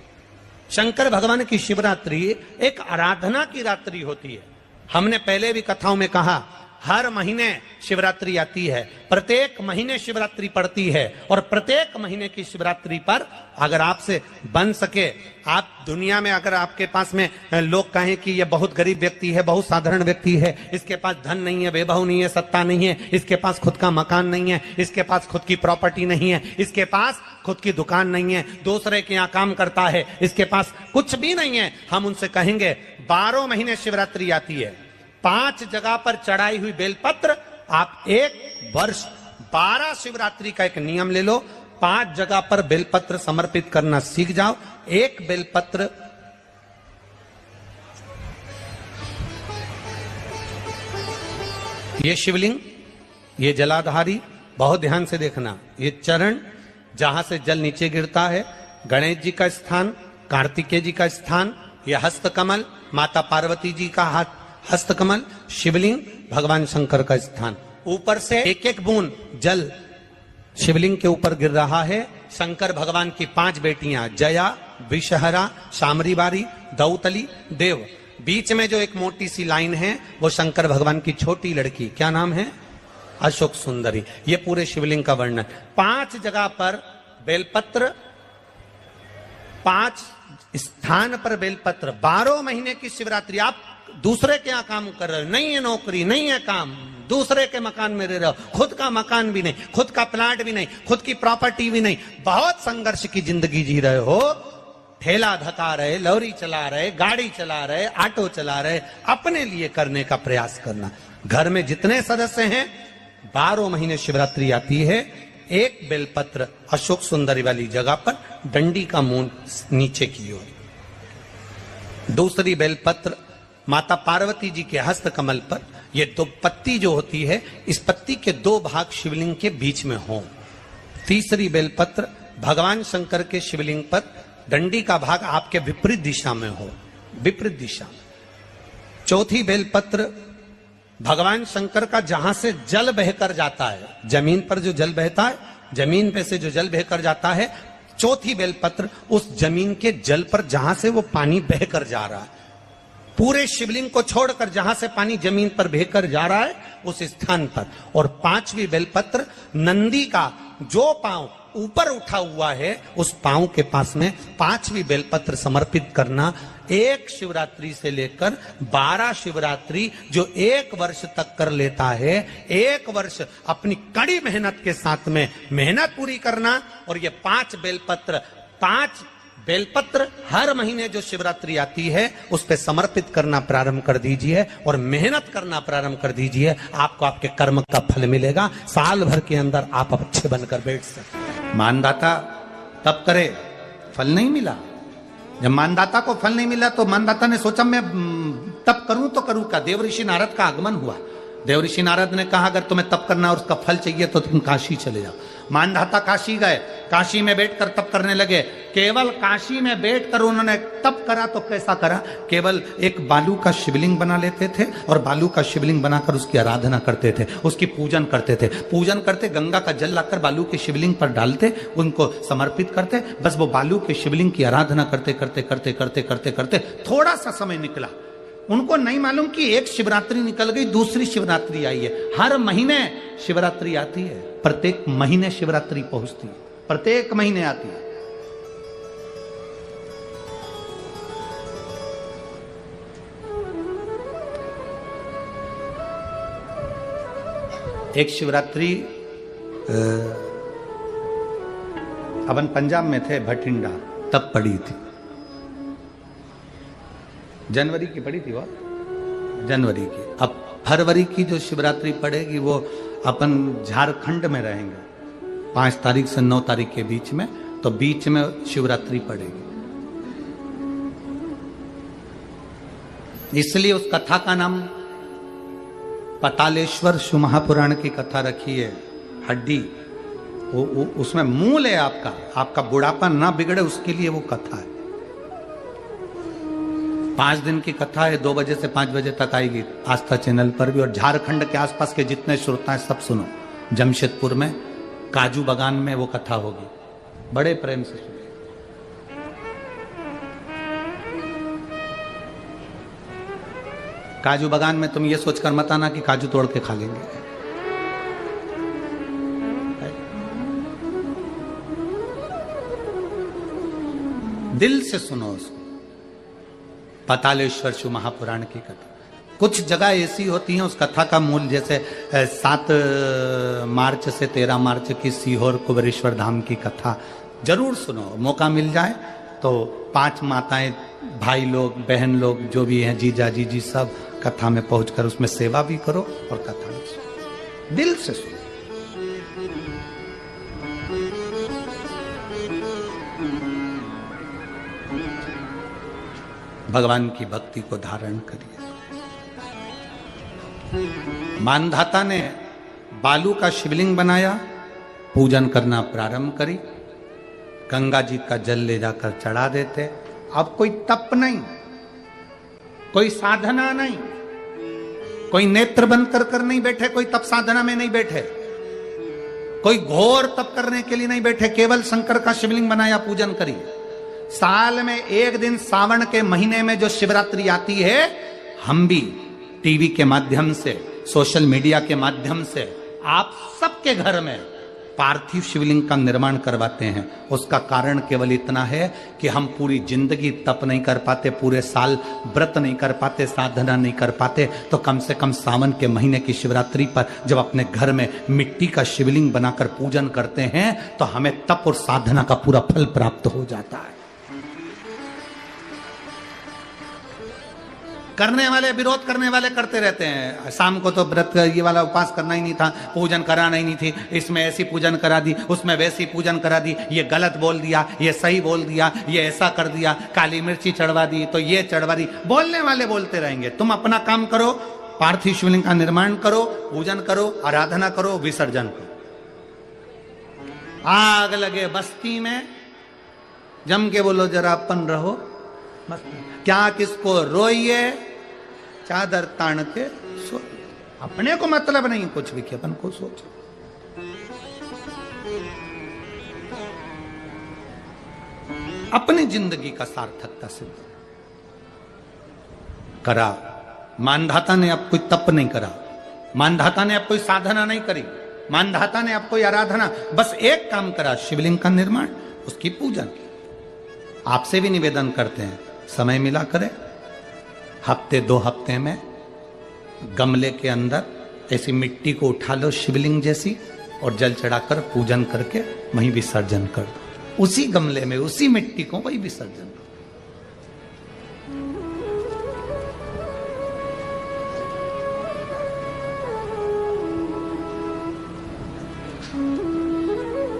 शंकर भगवान की शिवरात्रि एक आराधना की रात्रि होती है। हमने पहले भी कथाओं में कहा हर महीने शिवरात्रि आती है, प्रत्येक महीने शिवरात्रि पड़ती है, और प्रत्येक महीने की शिवरात्रि पर अगर आपसे बन सके, आप दुनिया में अगर आपके पास में लोग कहें कि ये बहुत गरीब व्यक्ति है, बहुत साधारण व्यक्ति है, इसके पास धन नहीं है, वैभव नहीं है, सत्ता नहीं है, इसके पास खुद का मकान नहीं है, इसके पास खुद की प्रॉपर्टी नहीं है, इसके पास खुद की दुकान नहीं है, दूसरे के यहाँ काम करता है, इसके पास कुछ भी नहीं है, हम उनसे कहेंगे 12 महीने शिवरात्रि आती है, 5 जगह पर चढ़ाई हुई बेलपत्र, आप एक वर्ष 12 शिवरात्रि का एक नियम ले लो, 5 जगह पर बेलपत्र समर्पित करना सीख जाओ। एक बेलपत्र ये शिवलिंग, ये जलाधारी, बहुत ध्यान से देखना, ये चरण जहां से जल नीचे गिरता है, गणेश जी का स्थान, कार्तिकेय जी का स्थान, यह हस्तकमल माता पार्वती जी का हाथ हस्तकमल, शिवलिंग भगवान शंकर का स्थान, ऊपर से एक एक बूंद जल शिवलिंग के ऊपर गिर रहा है। शंकर भगवान की 5 बेटियां जया, विषहरा, शामरीबारी, दौतली, देव, बीच में जो एक मोटी सी लाइन है वो शंकर भगवान की छोटी लड़की, क्या नाम है? अशोक सुंदरी। ये पूरे शिवलिंग का वर्णन। 5 जगह पर बेलपत्र, 5 स्थान पर बेलपत्र, 12 महीने की शिवरात्रि। आप दूसरे के यहाँ काम कर रहे हो, नहीं है नौकरी, नहीं है काम, दूसरे के मकान में रह रहे हो, खुद का मकान भी नहीं, खुद का प्लाट भी नहीं, खुद की प्रॉपर्टी भी नहीं, बहुत संघर्ष की जिंदगी जी रहे हो, ठेला धका रहे, लॉरी चला रहे, गाड़ी चला रहे, ऑटो चला रहे, अपने लिए करने का प्रयास करना। घर में जितने सदस्य हैं, 12 महीने शिवरात्रि आती है, एक बेलपत्र अशोक सुंदरी वाली जगह पर, डंडी का मुंह नीचे की ओर, दूसरी बेलपत्र माता पार्वती जी के हस्त कमल पर। ये 2 पत्ती जो होती है, इस पत्ती के 2 भाग शिवलिंग के बीच में हो। तीसरी बेलपत्र भगवान शंकर के शिवलिंग पर, डंडी का भाग आपके विपरीत दिशा में हो, विपरीत दिशा। चौथी बेलपत्र भगवान शंकर का जहां से जल बहकर जाता है, जमीन पर जो जल बहता है, जमीन पे से जो जल बहकर जाता है, चौथी बेलपत्र उस जमीन के जल पर जहां से वो पानी बहकर जा रहा है, पूरे शिवलिंग को छोड़कर जहां से पानी जमीन पर बहकर जा रहा है उस स्थान पर। और 5वीं बेलपत्र नंदी का जो पांव ऊपर उठा हुआ है उस पांव के पास में 5वीं बेलपत्र समर्पित करना। एक शिवरात्रि से लेकर 12 शिवरात्रि जो 1 वर्ष तक कर लेता है, 1 वर्ष अपनी कड़ी मेहनत के साथ में मेहनत पूरी करना। और ये 5 बेलपत्र हर महीने जो शिवरात्रि आती है उस पे समर्पित करना प्रारंभ कर दीजिए और मेहनत करना प्रारंभ कर दीजिए। आपको आपके कर्म का फल मिलेगा। साल भर के अंदर आप अच्छे बनकर बैठ सकते। मानदाता तब करे, फल नहीं मिला। जब मानदाता को फल नहीं मिला तो मानदाता ने सोचा मैं तब करूं तो करूं क्या। देव ऋषि नारद का आगमन हुआ। देवऋषि नारद ने कहा अगर तुम्हें तप करना और उसका फल चाहिए तो तुम काशी चले जाओ। मानधाता काशी गए, काशी में बैठकर तप करने लगे। केवल काशी में बैठकर उन्होंने तप करा तो कैसा करा, केवल एक बालू का शिवलिंग बना लेते थे और बालू का शिवलिंग बनाकर उसकी आराधना करते थे, उसकी पूजन करते थे। पूजन करते, गंगा का जल लाकर बालू के शिवलिंग पर डालते, उनको समर्पित करते, बस वो बालू के शिवलिंग की आराधना करते करते करते करते करते करते थोड़ा सा समय निकला। उनको नहीं मालूम कि एक शिवरात्रि निकल गई, दूसरी शिवरात्रि आई है। हर महीने शिवरात्रि आती है, प्रत्येक महीने शिवरात्रि पहुंचती है, प्रत्येक महीने आती है। एक शिवरात्रि अपन पंजाब में थे, भटिंडा, तब पड़ी थी, जनवरी की पड़ी थी वो, जनवरी की। अब फरवरी की जो शिवरात्रि पड़ेगी वो अपन झारखंड में रहेंगे 5 तारीख से 9 तारीख के बीच में, तो बीच में शिवरात्रि पड़ेगी। इसलिए उस कथा का नाम पतालेश्वर शिव महापुराण की कथा रखी है। हड्डी उसमें मूल है आपका बुढ़ापा ना बिगड़े उसके लिए वो कथा है। 5 दिन की कथा है, 2 बजे से 5 बजे तक आएगी आस्था चैनल पर भी। और झारखंड के आसपास के जितने श्रोता हैं सब सुनो। जमशेदपुर में काजू बागान में वो कथा होगी, बड़े प्रेम से सुनो। काजू बागान में तुम ये सोचकर मत आना कि काजू तोड़ के खा लेंगे। दिल से सुनो उसको। पतालेश्वर शिव महापुराण की कथा। कुछ जगह ऐसी होती हैं उस कथा का मूल, जैसे 7 मार्च से 13 मार्च की सीहोर कुबेरेश्वर धाम की कथा जरूर सुनो, मौका मिल जाए तो 5 माताएं, भाई लोग, बहन लोग जो भी हैं, जीजा जीजी, सब कथा में पहुंचकर उसमें सेवा भी करो और कथा भी सुनो, दिल से सुनो। भगवान की भक्ति को धारण करिए। मानधाता ने बालू का शिवलिंग बनाया, पूजन करना प्रारंभ करी, गंगा जी का जल ले जाकर चढ़ा देते। अब कोई तप नहीं, कोई साधना नहीं, कोई नेत्र बंद कर नहीं बैठे, कोई तप साधना में नहीं बैठे, कोई घोर तप करने के लिए नहीं बैठे, केवल शंकर का शिवलिंग बनाया, पूजन करी। साल में एक दिन सावन के महीने में जो शिवरात्रि आती है, हम भी टीवी के माध्यम से, सोशल मीडिया के माध्यम से आप सबके घर में पार्थिव शिवलिंग का निर्माण करवाते हैं। उसका कारण केवल इतना है कि हम पूरी जिंदगी तप नहीं कर पाते, पूरे साल व्रत नहीं कर पाते, साधना नहीं कर पाते, तो कम से कम सावन के महीने की शिवरात्रि पर जब अपने घर में मिट्टी का शिवलिंग बनाकर पूजन करते हैं तो हमें तप और साधना का पूरा फल प्राप्त हो जाता है। करने वाले, विरोध करने वाले करते रहते हैं। शाम को तो व्रत ये वाला उपवास करना ही नहीं था, पूजन कराना ही नहीं थी, इसमें ऐसी पूजन करा दी, उसमें वैसी पूजन करा दी, ये गलत बोल दिया, ये सही बोल दिया, ये ऐसा कर दिया, काली मिर्ची चढ़वा दी तो ये चढ़वा दी। बोलने वाले बोलते रहेंगे। तुम अपना काम करो, पार्थिव शिवलिंग का निर्माण करो, पूजन करो, आराधना करो, विसर्जन करो। आग लगे बस्ती में, जम के बोलो जरा अपन रहो, क्या किसको रोइए, चादर तान के सो। अपने को मतलब नहीं कुछ भी कि अपन को सोचो। अपनी जिंदगी का सार्थकता सिद्ध करा। मानधाता ने अब कोई तप नहीं करा, मानधाता ने अब कोई साधना नहीं करी, मानधाता ने अब कोई आराधना, बस एक काम करा, शिवलिंग का निर्माण, उसकी पूजन। आपसे भी निवेदन करते हैं, समय मिला करें, हफ्ते 2 हफ्ते में गमले के अंदर ऐसी मिट्टी को उठा लो शिवलिंग जैसी और जल चढ़ाकर पूजन करके वहीं विसर्जन कर दो। उसी गमले में, उसी मिट्टी को वही विसर्जन कर।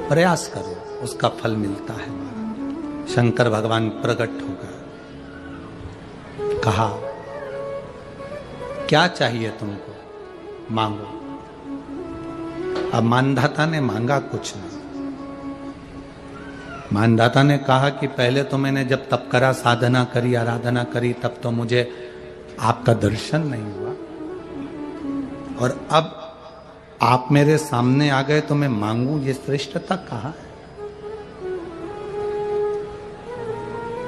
प्रयास करो, उसका फल मिलता है। शंकर भगवान प्रकट होगा, कहा क्या चाहिए तुमको? मांगो। अब मानधाता ने मांगा कुछ नहीं। मानधाता ने कहा कि पहले तो मैंने जब तप करा, साधना करी, आराधना करी, तब तो मुझे आपका दर्शन नहीं हुआ, और अब आप मेरे सामने आ गए तो मैं मांगू, ये श्रेष्ठता कहाँ है?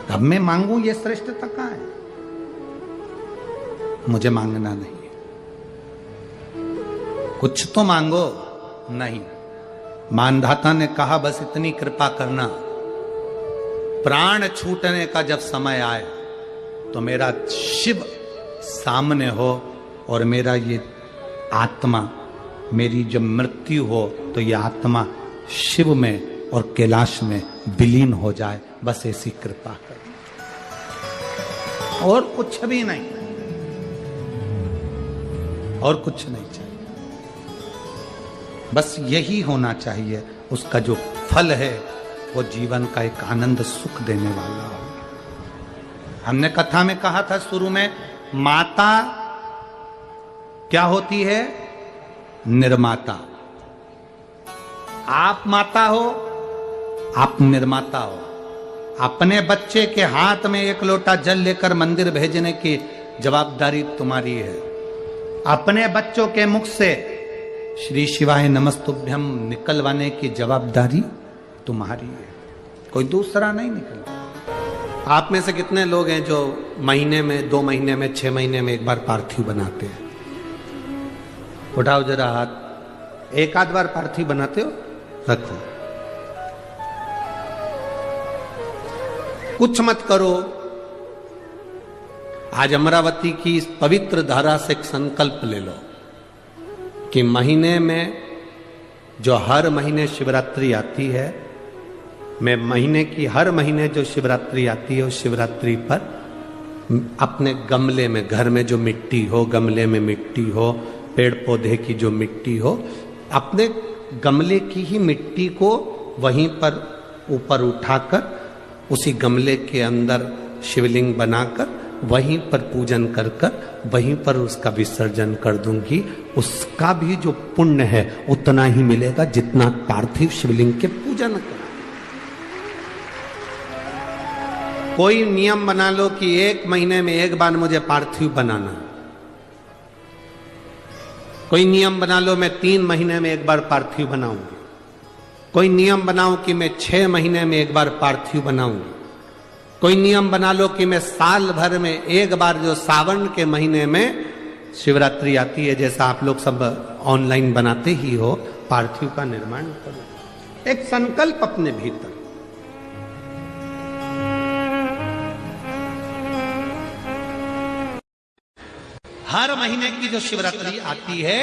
अब मैं मांगू, ये श्रेष्ठता कहाँ है? मुझे मांगना नहीं है। कुछ तो मांगो। नहीं, मानधाता ने कहा बस इतनी कृपा करना, प्राण छूटने का जब समय आए तो मेरा शिव सामने हो और मेरा ये आत्मा, मेरी जब मृत्यु हो तो ये आत्मा शिव में और कैलाश में विलीन हो जाए, बस ऐसी कृपा कर, और कुछ भी नहीं, और कुछ नहीं चाहिए। बस यही होना चाहिए। उसका जो फल है वो जीवन का एक आनंद सुख देने वाला हो। हमने कथा में कहा था शुरू में, माता क्या होती है? निर्माता। आप माता हो, आप निर्माता हो। अपने बच्चे के हाथ में एक लोटा जल लेकर मंदिर भेजने की जवाबदारी तुम्हारी है। अपने बच्चों के मुख से श्री शिवाय नमस्तुभ्यम निकलवाने की जवाबदारी तुम्हारी है, कोई दूसरा नहीं निकल। आप में से कितने लोग हैं जो महीने में, 2 महीने में, 6 महीने में एक बार पार्थिव बनाते हैं? उठाओ जरा हाथ। एक आध बार पार्थिव बनाते हो? रखो। कुछ मत करो। आज अमरावती की इस पवित्र धारा से एक संकल्प ले लो कि महीने में, जो हर महीने शिवरात्रि आती है, मैं महीने की हर महीने जो शिवरात्रि आती है उस शिवरात्रि पर अपने गमले में, घर में जो मिट्टी हो, गमले में मिट्टी हो, पेड़ पौधे की जो मिट्टी हो, अपने गमले की ही मिट्टी को वहीं पर ऊपर उठाकर उसी गमले के अंदर शिवलिंग बनाकर वहीं पर पूजन कर कर वहीं पर उसका विसर्जन कर दूंगी। उसका भी जो पुण्य है उतना ही मिलेगा जितना पार्थिव शिवलिंग के पूजन कर। कोई नियम बना लो कि 1 महीने में एक बार मुझे पार्थिव बनाना। कोई नियम बना लो मैं 3 महीने में एक बार पार्थिव बनाऊंगी। कोई नियम बनाओ कि मैं 6 महीने में एक बार पार्थिव बनाऊंगी। कोई नियम बना लो कि मैं साल भर में एक बार, जो सावन के महीने में शिवरात्रि आती है, जैसा आप लोग सब ऑनलाइन बनाते ही हो, पार्थिव का निर्माण करो। एक संकल्प अपने भीतर। हर महीने की जो शिवरात्रि आती है,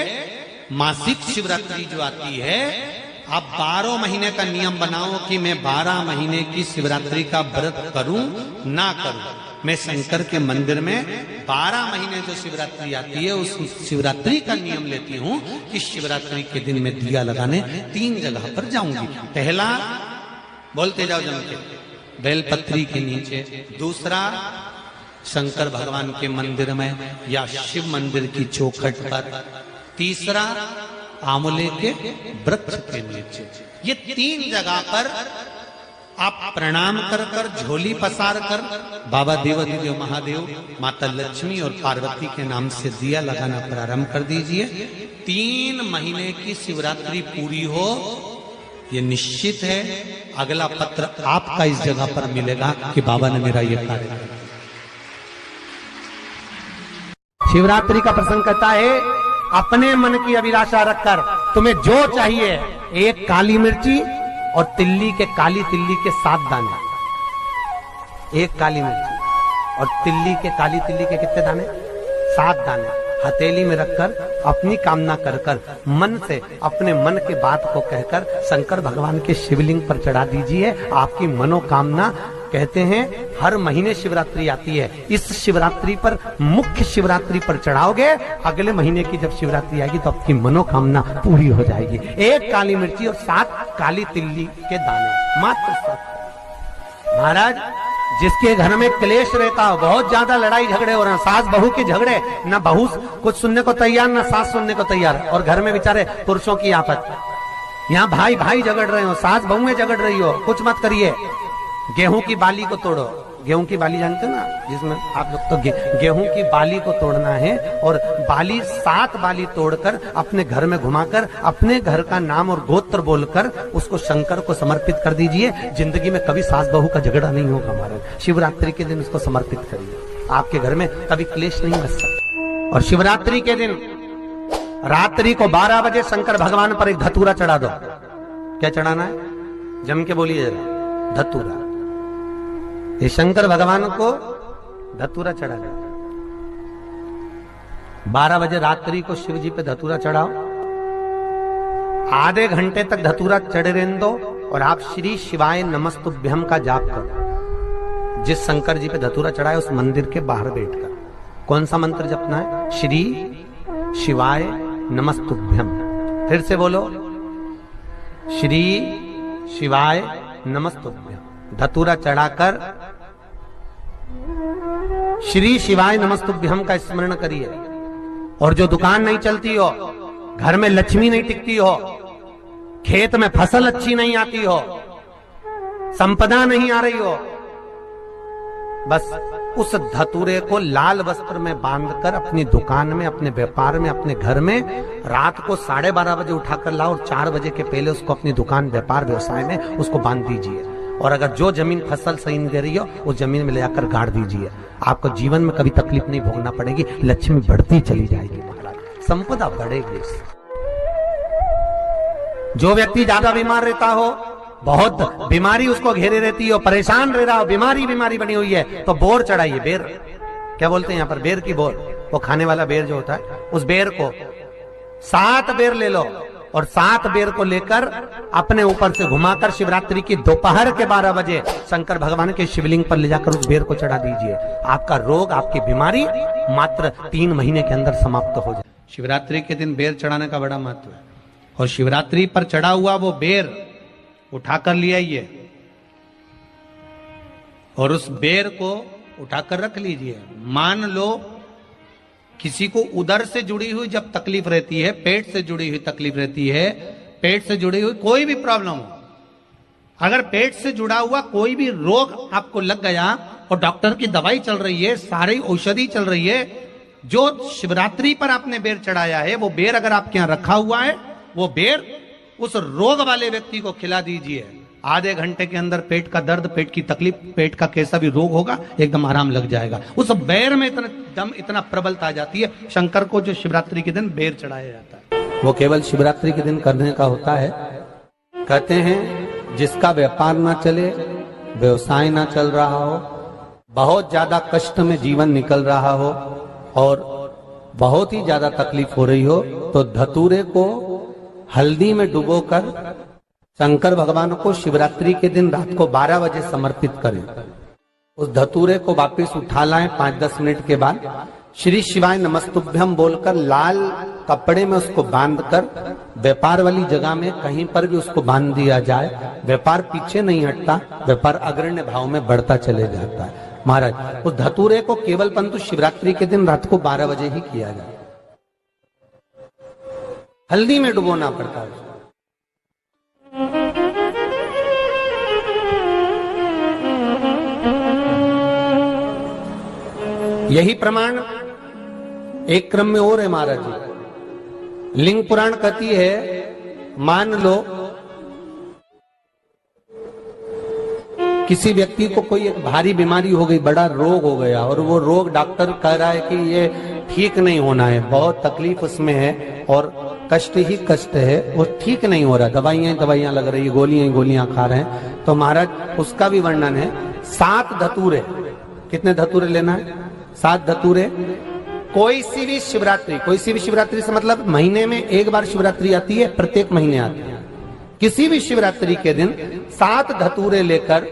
मासिक शिवरात्रि जो आती है, आप 12 महीने का नियम बनाओ कि मैं 12 महीने की शिवरात्रि का व्रत करूं ना करूं। मैं शंकर के मंदिर में 12 महीने जो शिवरात्रि आती है उस शिवरात्रि का नियम लेती हूं कि शिवरात्रि के दिन मैं दिया लगाने 3 जगह पर जाऊंगी। पहला, बोलते जाओ जम के, बेलपत्री के नीचे। दूसरा, शंकर भगवान के मंदिर में या शिव मंदिर की चौखट पर। तीसरा, आंवले के वृक्ष के नीचे। ये 3 जगह पर आप प्रणाम कर कर, झोली पसार कर बाबा देवाधिदेव महादेव, माता लक्ष्मी और पार्वती के नाम से दिया लगाना प्रारंभ कर दीजिए। 3 महीने की शिवरात्रि पूरी हो, ये निश्चित है अगला पत्र आपका इस जगह पर मिलेगा कि बाबा ने मेरा ये कार्य किया। शिवरात्रि का प्रसंग कहता है, अपने मन की अभिलाषा रखकर तुम्हें जो चाहिए, एक काली मिर्ची और तिल्ली के, काली तिल्ली के 7 दाने। एक काली मिर्ची और तिल्ली के, काली तिल्ली के कितने दाने? 7 दाने हथेली में रखकर अपनी कामना कर कर, मन से अपने मन के बात को कहकर शंकर भगवान के शिवलिंग पर चढ़ा दीजिए। आपकी मनोकामना, कहते हैं हर महीने शिवरात्रि आती है, इस शिवरात्रि पर, मुख्य शिवरात्रि पर चढ़ाओगे, अगले महीने की जब शिवरात्रि आएगी तो आपकी मनोकामना पूरी हो जाएगी। 1 काली मिर्ची और 7 काली तिल्ली के दाने, मात्र 7। महाराज जिसके घर में क्लेश रहता हो, बहुत ज्यादा लड़ाई झगड़े हो रहे हैं, सास बहू के झगड़े, ना बहू कुछ सुनने को तैयार ना सास सुनने को तैयार, और घर में बेचारे पुरुषों की आफत। यहाँ भाई भाई झगड़ रहे हो, सास बहुएं झगड़ रही हो, कुछ मत करिए। गेहूं की बाली को तोड़ो, गेहूं की बाली जानते हो ना, जिसमें आप लोग तो गेहूं की बाली को तोड़ना है, और बाली 7 बाली तोड़कर अपने घर में घुमाकर अपने घर का नाम और गोत्र बोलकर उसको शंकर को समर्पित कर दीजिए। जिंदगी में कभी सास बहू का झगड़ा नहीं होगा हमारे। शिवरात्रि के दिन उसको समर्पित करिए, आपके घर में कभी क्लेश नहीं बच सकता। और शिवरात्रि के दिन रात्रि को 12 बजे शंकर भगवान पर एक धतूरा चढ़ा दो। क्या चढ़ाना है, जम के बोलिए जरा, धतूरा। ये शंकर भगवान को धतूरा चढ़ा दो। 12 बजे रात्रि को शिव जी पे धतूरा चढ़ाओ, आधे घंटे तक धतूरा चढ़े रहने दो, और आप श्री शिवाय नमस्तुभ्यम का जाप करो। जिस शंकर जी पे धतूरा चढ़ाए उस मंदिर के बाहर बैठकर कौन सा मंत्र जपना है, श्री शिवाय नमस्तुभ्यम। फिर से बोलो, श्री शिवाय नमस्तुभ्यम। धतूरा चढ़ाकर श्री शिवाय नमस्तुभ्यम का स्मरण करिए। और जो दुकान नहीं चलती हो, घर में लक्ष्मी नहीं टिकती हो, खेत में फसल अच्छी नहीं आती हो, संपदा नहीं आ रही हो, बस उस धतूरे को लाल वस्त्र में बांधकर अपनी दुकान में, अपने व्यापार में, अपने घर में रात को 12:30 बजे उठाकर लाओ, और 4 बजे के पहले उसको अपनी दुकान, व्यापार, व्यवसाय में उसको बांध दीजिए। और अगर जो जमीन फसल सही नहीं दे रही हो, उस जमीन में ले जाकर गाड़ दीजिए। आपको जीवन में कभी तकलीफ नहीं भोगना पड़ेगी, लक्ष्मी बढ़ती चली जाएगी महाराज, संपदा बढ़ेगी। जो व्यक्ति ज्यादा बीमार रहता हो, बहुत बीमारी उसको घेरे रहती हो, परेशान रह रहा हो, बीमारी बनी हुई है, तो बोर चढ़ाइए। बेर, क्या बोलते हैं यहाँ पर, बेर की बोर, वो खाने वाला बेर जो होता है, उस बेर को 7 बेर ले लो, और 7 बेर को लेकर अपने ऊपर से घुमाकर शिवरात्रि की दोपहर के 12 बजे शंकर भगवान के शिवलिंग पर ले जाकर उस बेर को चढ़ा दीजिए। आपका रोग, आपकी बीमारी मात्र 3 महीने के अंदर समाप्त हो जाए। शिवरात्रि के दिन बेर चढ़ाने का बड़ा महत्व है, और शिवरात्रि पर चढ़ा हुआ वो बेर उठाकर ले आइए, और उस बेर को उठाकर रख लीजिए। मान लो किसी को उदर से जुड़ी हुई जब तकलीफ रहती है, पेट से जुड़ी हुई तकलीफ रहती है, पेट से जुड़ी हुई कोई भी प्रॉब्लम हो, अगर पेट से जुड़ा हुआ कोई भी रोग आपको लग गया और डॉक्टर की दवाई चल रही है, सारी औषधि चल रही है, जो शिवरात्रि पर आपने बेर चढ़ाया है, वो बेर अगर आपके यहां रखा हुआ है, वो बेर उस रोग वाले व्यक्ति को खिला दीजिए। आधे घंटे के अंदर पेट का दर्द, पेट की तकलीफ, पेट का कैसा भी रोग होगा, एकदम आराम लग जाएगा। उस बेर में इतना प्रबलता आ जाती है। शंकर को जो शिवरात्रि के दिन बेर चढ़ाया जाता है, वो केवल शिवरात्रि के दिन करने का होता है। कहते हैं जिसका व्यापार ना चले, व्यवसाय ना चल रहा हो, बहुत ज्यादा कष्ट में जीवन निकल रहा हो, और बहुत ही ज्यादा तकलीफ हो रही हो, तो धतूरे को हल्दी में डुबोकर शंकर भगवान को शिवरात्रि के दिन रात को 12 बजे समर्पित करें। उस धतूरे को वापस उठा लाएं 5-10 मिनट के बाद, श्री शिवाय नमस्तुभ्यम बोलकर लाल कपड़े में उसको बांधकर व्यापार वाली जगह में कहीं पर भी उसको बांध दिया जाए। व्यापार पीछे नहीं हटता, व्यापार अग्रण्य भाव में बढ़ता चले जाता है। महाराज, उस धतूरे को केवल परंतु शिवरात्रि के दिन रात को 12 बजे ही किया जाए, हल्दी में डुबोना पड़ता है। यही प्रमाण एक क्रम में और है महाराज जी। लिंग पुराण कहती है, मान लो किसी व्यक्ति को कोई एक भारी बीमारी हो गई, बड़ा रोग हो गया, और वो रोग डॉक्टर कह रहा है कि ये ठीक नहीं होना है, बहुत तकलीफ उसमें है और कष्ट ही कष्ट है, वो ठीक नहीं हो रहा, दवाइयां लग रही है, गोलियां खा रहे हैं। तो महाराज उसका भी वर्णन है। 7 धतूरे, कितने धतूरे लेना है? 7 धतूरे। कोई सी भी शिवरात्रि से मतलब महीने में एक बार शिवरात्रि आती है, प्रत्येक महीने आती है। किसी भी शिवरात्रि के दिन 7 धतूरे लेकर,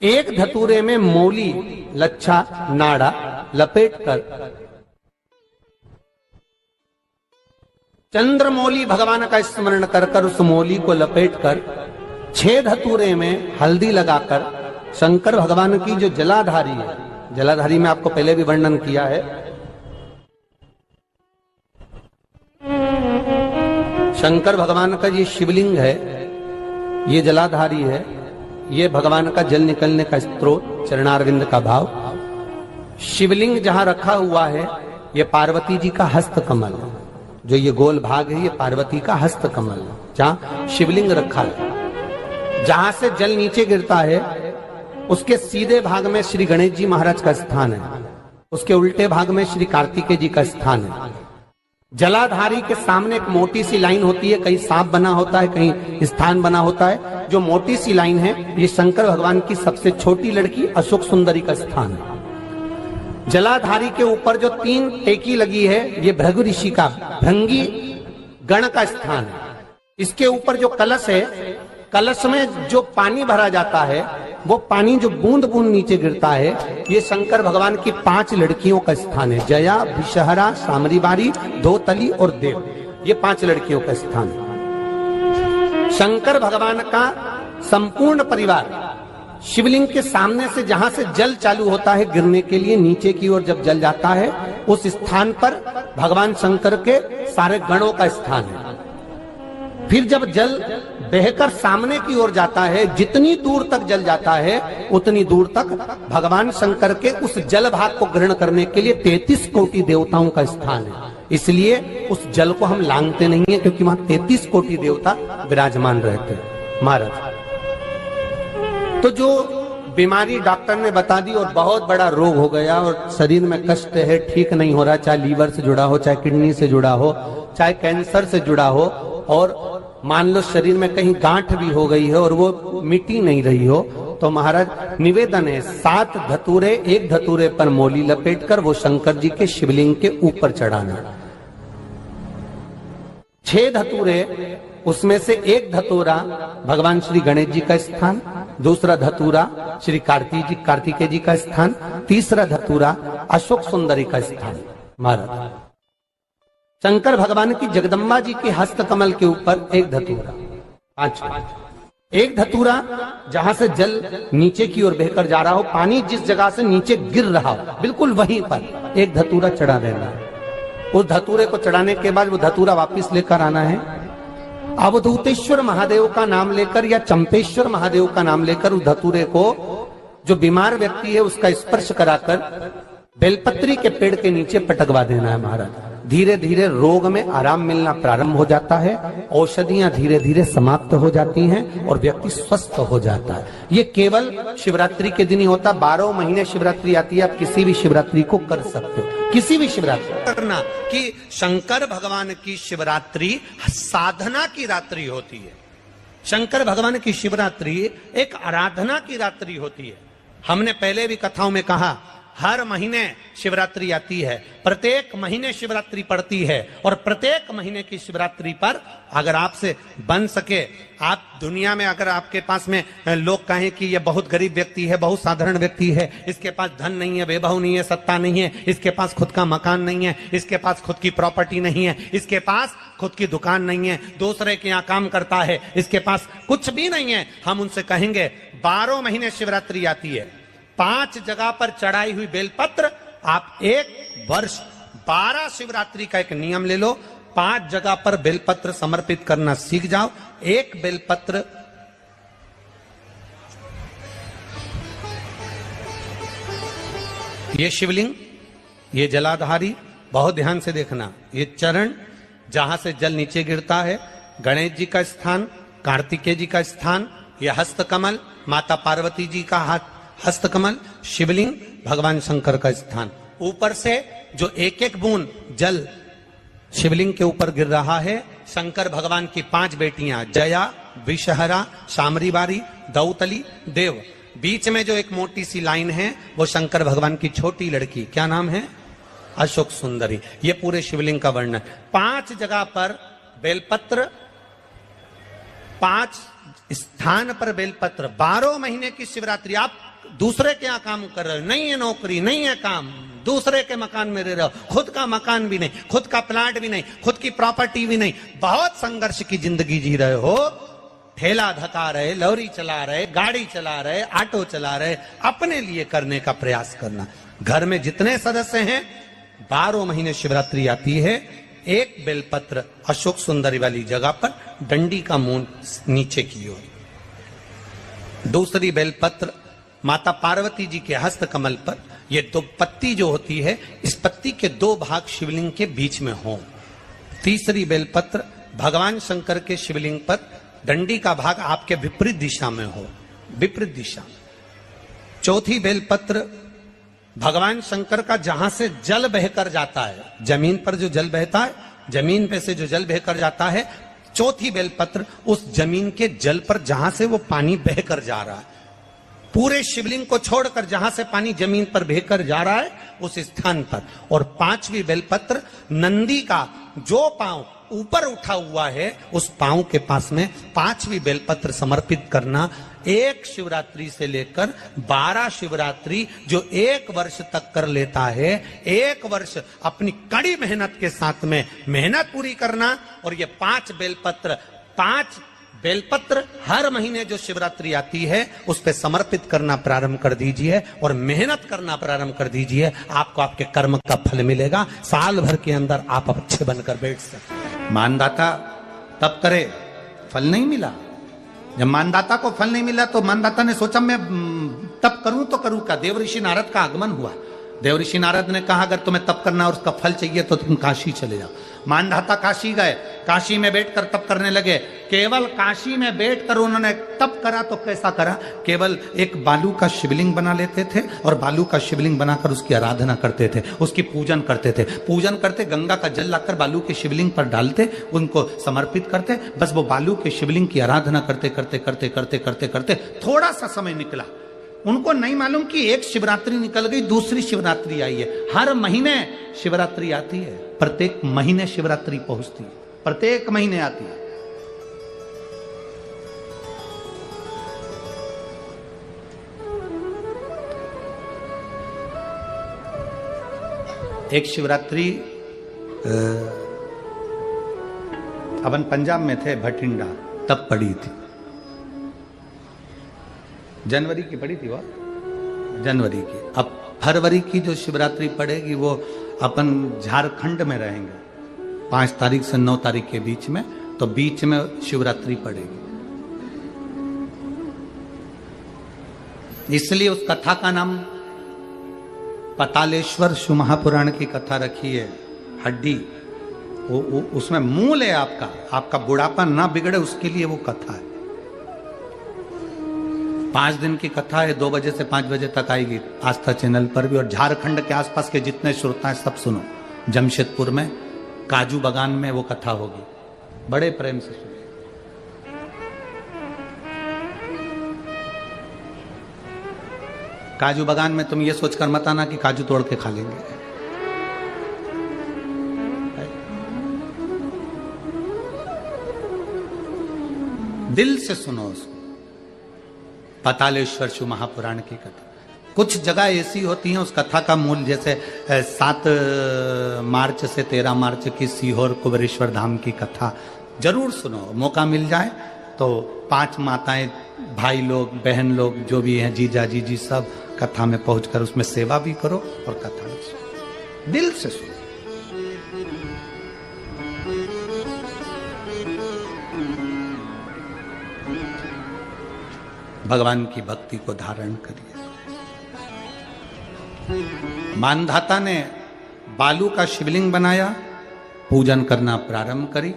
एक धतूरे में मौली, लच्छा, नाड़ा लपेटकर चंद्रमौली भगवान का स्मरण कर उस मौली को लपेटकर 6 धतूरे में हल्दी लगाकर शंकर भगवान की जो जलाधारी है, जलाधारी में आपको पहले भी वर्णन किया है, शंकर भगवान का ये शिवलिंग है, ये जलाधारी है, ये भगवान का जल निकलने का स्रोत, चरणारविंद का भाव। शिवलिंग जहां रखा हुआ है ये पार्वती जी का हस्त कमल है, जो ये गोल भाग है ये पार्वती का हस्त कमल है, जहां शिवलिंग रखा है। जहां से जल नीचे गिरता है उसके सीधे भाग में श्री गणेश जी महाराज का स्थान है, उसके उल्टे भाग में श्री कार्तिकेय जी का स्थान है। जलाधारी के सामने एक मोटी सी लाइन होती है, कहीं सांप बना होता है, कहीं स्थान बना होता है। जो मोटी सी लाइन है ये शंकर भगवान की सबसे छोटी लड़की अशोक सुंदरी का स्थान है। जलाधारी के ऊपर जो 3 टेकी लगी है ये भृगु ऋषि का, भृंगी गण का स्थान है। इसके ऊपर जो कलश है, कलश में जो पानी भरा जाता है वो पानी जो बूंद बूंद नीचे गिरता है ये शंकर भगवान की 5 लड़कियों का स्थान है, जया, विषहरा, सामरीबारी, धोतली और देव, ये 5 लड़कियों का स्थान है। शंकर भगवान का संपूर्ण परिवार शिवलिंग के सामने से, जहां से जल चालू होता है गिरने के लिए नीचे की ओर जब जल जाता है, उस स्थान पर भगवान शंकर के सारे गणों का स्थान है। फिर जब जल बहकर सामने की ओर जाता है, जितनी दूर तक जल जाता है उतनी दूर तक भगवान शंकर के उस जल भाग को ग्रहण करने के लिए 33 कोटि देवताओं का स्थान है। इसलिए उस जल को हम लांघते नहीं है, क्योंकि वहां 33 कोटि देवता विराजमान रहते हैं महाराज। तो जो बीमारी डॉक्टर ने बता दी और बहुत बड़ा रोग हो गया और शरीर में कष्ट है, ठीक नहीं हो रहा, चाहे लीवर से जुड़ा हो, चाहे किडनी से जुड़ा हो, चाहे कैंसर से जुड़ा हो, और मान लो शरीर में कहीं गांठ भी हो गई है और वो मिटी नहीं रही हो, तो महाराज निवेदन है 7 धतूरे, एक धतूरे पर मोली लपेटकर वो शंकर जी के शिवलिंग के ऊपर चढ़ाना। 6 धतूरे, उसमें से एक धतूरा भगवान श्री गणेश जी का स्थान, दूसरा धतूरा श्री कार्तिकेय जी का स्थान, तीसरा धतूरा अशोक सुंदरी का स्थान। महाराज शंकर भगवान की जगदम्बा जी के हस्त कमल के ऊपर एक धतूरा, 5, एक धतूरा जहां से जल नीचे की ओर बहकर जा रहा हो, पानी जिस जगह से नीचे गिर रहा हो बिल्कुल वहीं पर एक धतूरा चढ़ा देना है। उस धतूरे को चढ़ाने के बाद वो धतूरा वापस लेकर आना है, अवधूतेश्वर महादेव का नाम लेकर या चंपेश्वर महादेव का नाम लेकर उस धतूरे को, जो बीमार व्यक्ति है उसका स्पर्श कराकर बेलपत्री के पेड़ के नीचे पटकवा देना है। महाराज धीरे धीरे रोग में आराम मिलना प्रारंभ हो जाता है, औषधियां धीरे धीरे समाप्त हो जाती हैं और व्यक्ति स्वस्थ हो जाता है। ये केवल शिवरात्रि के दिन ही होता, 12 महीने शिवरात्रि आती है, आप किसी भी शिवरात्रि को कर सकते हो, किसी भी शिवरात्रि करना। कि शंकर भगवान की शिवरात्रि साधना की रात्रि होती है, शंकर भगवान की शिवरात्रि एक आराधना की रात्रि होती है। हमने पहले भी कथाओं में कहा हर महीने शिवरात्रि आती है, प्रत्येक महीने शिवरात्रि पड़ती है, और प्रत्येक महीने की शिवरात्रि पर अगर आपसे बन सके, आप दुनिया में अगर आपके पास में लोग कहें कि ये बहुत गरीब व्यक्ति है, बहुत साधारण व्यक्ति है, इसके पास धन नहीं है, वैभव नहीं है, सत्ता नहीं है, इसके पास खुद का मकान नहीं है, इसके पास खुद की प्रॉपर्टी नहीं है, इसके पास खुद की दुकान नहीं है, दूसरे के यहाँ काम करता है, इसके पास कुछ भी नहीं है, हम उनसे कहेंगे 12 महीने शिवरात्रि आती है, 5 जगह पर चढ़ाई हुई बेलपत्र, आप 1 वर्ष 12 शिवरात्रि का एक नियम ले लो, 5 जगह पर बेलपत्र समर्पित करना सीख जाओ। एक बेलपत्र ये शिवलिंग, ये जलाधारी, बहुत ध्यान से देखना, ये चरण जहां से जल नीचे गिरता है, गणेश जी का स्थान, कार्तिकेय जी का स्थान, यह हस्तकमल माता पार्वती जी का हाथ हस्तकमल, शिवलिंग भगवान शंकर का स्थान। ऊपर से जो एक एक बूंद जल शिवलिंग के ऊपर गिर रहा है, शंकर भगवान की 5 बेटियां जया, विषहरा, सामरीबारी, दौतली, देव, बीच में जो एक मोटी सी लाइन है वो शंकर भगवान की छोटी लड़की, क्या नाम है? अशोक सुंदरी। ये पूरे शिवलिंग का वर्णन। 5 जगह पर बेलपत्र, 5 स्थान पर बेलपत्र, 12 महीने की शिवरात्रि। आप दूसरे के यहाँ काम कर रहे हो, नहीं है नौकरी, नहीं है काम, दूसरे के मकान में रह रहे हो, खुद का मकान भी नहीं, खुद का प्लाट भी नहीं, खुद की प्रॉपर्टी भी नहीं, बहुत संघर्ष की जिंदगी जी रहे हो, ठेला धका रहे, लॉरी चला रहे, गाड़ी चला रहे, ऑटो चला रहे, अपने लिए करने का प्रयास करना। घर में जितने सदस्य हैं 12 महीने शिवरात्रि आती है, एक बेलपत्र अशोक सुंदरी वाली जगह पर, डंडी का मुंह नीचे की ओर, दूसरी बेलपत्र माता पार्वती जी के हस्त कमल पर। ये दो पत्ती जो होती है, इस पत्ती के 2 भाग शिवलिंग के बीच में हो। तीसरी बेलपत्र भगवान शंकर के शिवलिंग पर, डंडी का भाग आपके विपरीत दिशा में हो, विपरीत दिशा। चौथी बेलपत्र भगवान शंकर का जहां से जल बहकर जाता है, जमीन पर जो जल बहता है, जमीन पे से जो जल बहकर जाता है, चौथी बेलपत्र उस जमीन के जल पर जहां से वो पानी बहकर जा रहा है, पूरे शिवलिंग को छोड़कर जहां से पानी जमीन पर बहकर जा रहा है उस स्थान पर। और 5वीं बेलपत्र नंदी का जो पांव ऊपर उठा हुआ है उस पांव के पास में 5वीं बेलपत्र समर्पित करना। एक शिवरात्रि से लेकर 12 शिवरात्रि जो 1 वर्ष तक कर लेता है, 1 वर्ष अपनी कड़ी मेहनत के साथ में मेहनत पूरी करना। और ये 5 बेलपत्र हर महीने जो शिवरात्रि आती है उस पे समर्पित करना प्रारंभ कर दीजिए और मेहनत करना प्रारंभ कर दीजिए। आपको आपके कर्म का फल मिलेगा। साल भर के अंदर आप अच्छे बनकर बैठ सकते। मानदाता तब करे, फल नहीं मिला। जब मानदाता को फल नहीं मिला तो मानदाता ने सोचा मैं तप करूं तो करूं क्या। देवऋषि नारद का आगमन हुआ। देवऋषि नारद ने कहा अगर तुम्हें तप करना और उसका फल चाहिए तो तुम काशी चले जाओ। मानधाता काशी गए, काशी में बैठकर तप करने लगे। केवल काशी में बैठकर उन्होंने तप करा तो कैसा करा, केवल एक बालू का शिवलिंग बना लेते थे और बालू का शिवलिंग बनाकर उसकी आराधना करते थे, उसकी पूजन करते थे। पूजन करते, गंगा का जल लाकर बालू के शिवलिंग पर डालते, उनको समर्पित करते। बस वो बालू के शिवलिंग की आराधना करते करते करते करते करते करते थोड़ा सा समय निकला। उनको नहीं मालूम कि एक शिवरात्रि निकल गई, दूसरी शिवरात्रि आई है। हर महीने शिवरात्रि आती है, प्रत्येक महीने शिवरात्रि पहुंचती है, प्रत्येक महीने आती है। एक शिवरात्रि अपन पंजाब में थे, भटिंडा, तब पड़ी थी। जनवरी की पड़ी थी वो, जनवरी की। अब फरवरी की जो शिवरात्रि पड़ेगी वो अपन झारखंड में रहेंगे 5 तारीख से 9 तारीख के बीच में, तो बीच में शिवरात्रि पड़ेगी। इसलिए उस कथा का नाम पतालेश्वर शिव महापुराण की कथा रखी है। हड्डी उसमें मूल है आपका बुढ़ापा ना बिगड़े उसके लिए वो कथा है। 5 दिन की कथा है, 2 बजे से 5 बजे तक आएगी आस्था चैनल पर भी। और झारखंड के आसपास के जितने श्रोता हैं सब सुनो। जमशेदपुर में काजू बागान में वो कथा होगी, बड़े प्रेम से सुनो। काजू बागान में तुम ये सोचकर मत आना कि काजू तोड़ के खा लेंगे। दिल से सुनो उसको। पतालेश्वर शिव महापुराण की कथा। कुछ जगह ऐसी होती हैं उस कथा का मूल, जैसे 7 मार्च से 13 मार्च की सीहोर कुबेरेश्वर धाम की कथा जरूर सुनो। मौका मिल जाए तो 5 माताएं, भाई लोग, बहन लोग जो भी हैं, जीजा जीजी, सब कथा में पहुंचकर उसमें सेवा भी करो और कथा भी सुनो, दिल से सुनो। भगवान की भक्ति को धारण करिए। मानधाता ने बालू का शिवलिंग बनाया, पूजन करना प्रारंभ करी,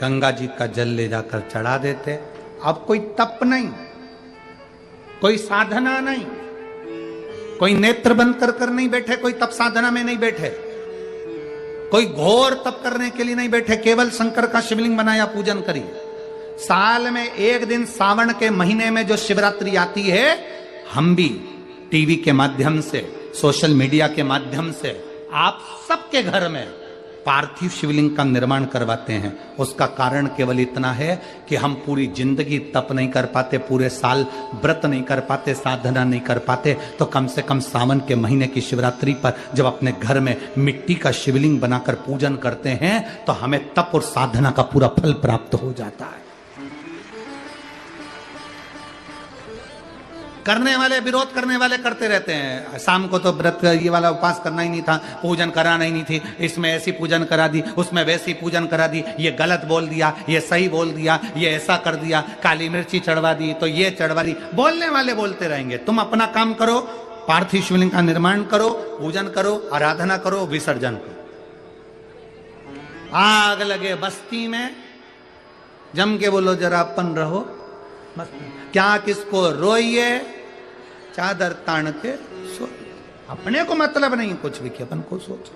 गंगा जी का जल ले जाकर चढ़ा देते। अब कोई तप नहीं, कोई साधना नहीं, कोई नेत्र बंद कर नहीं बैठे, कोई तप साधना में नहीं बैठे, कोई घोर तप करने के लिए नहीं बैठे, केवल शंकर का शिवलिंग बनाया, पूजन करी। साल में एक दिन सावन के महीने में जो शिवरात्रि आती है, हम भी टीवी के माध्यम से, सोशल मीडिया के माध्यम से आप सबके घर में पार्थिव शिवलिंग का निर्माण करवाते हैं। उसका कारण केवल इतना है कि हम पूरी जिंदगी तप नहीं कर पाते, पूरे साल व्रत नहीं कर पाते, साधना नहीं कर पाते, तो कम से कम सावन के महीने की शिवरात्रि पर जब अपने घर में मिट्टी का शिवलिंग बनाकर पूजन करते हैं तो हमें तप और साधना का पूरा फल प्राप्त हो जाता है। करने वाले, विरोध करने वाले करते रहते हैं। शाम को तो व्रत ये वाला उपवास करना ही नहीं था, पूजन कराना ही नहीं थी, इसमें ऐसी पूजन करा दी, उसमें वैसी पूजन करा दी, ये गलत बोल दिया, ये सही बोल दिया, ये ऐसा कर दिया, काली मिर्ची चढ़वा दी तो ये चढ़वा दी। बोलने वाले बोलते रहेंगे। तुम अपना काम करो, पार्थिव शिवलिंग का निर्माण करो, पूजन करो, आराधना करो, विसर्जन करो। आग लगे बस्ती में, जम के बोलो जरा अपन रहो क्या किसको रोइए, चादर तान के सो। अपने को मतलब नहीं कुछ भी कि अपन को सोचो।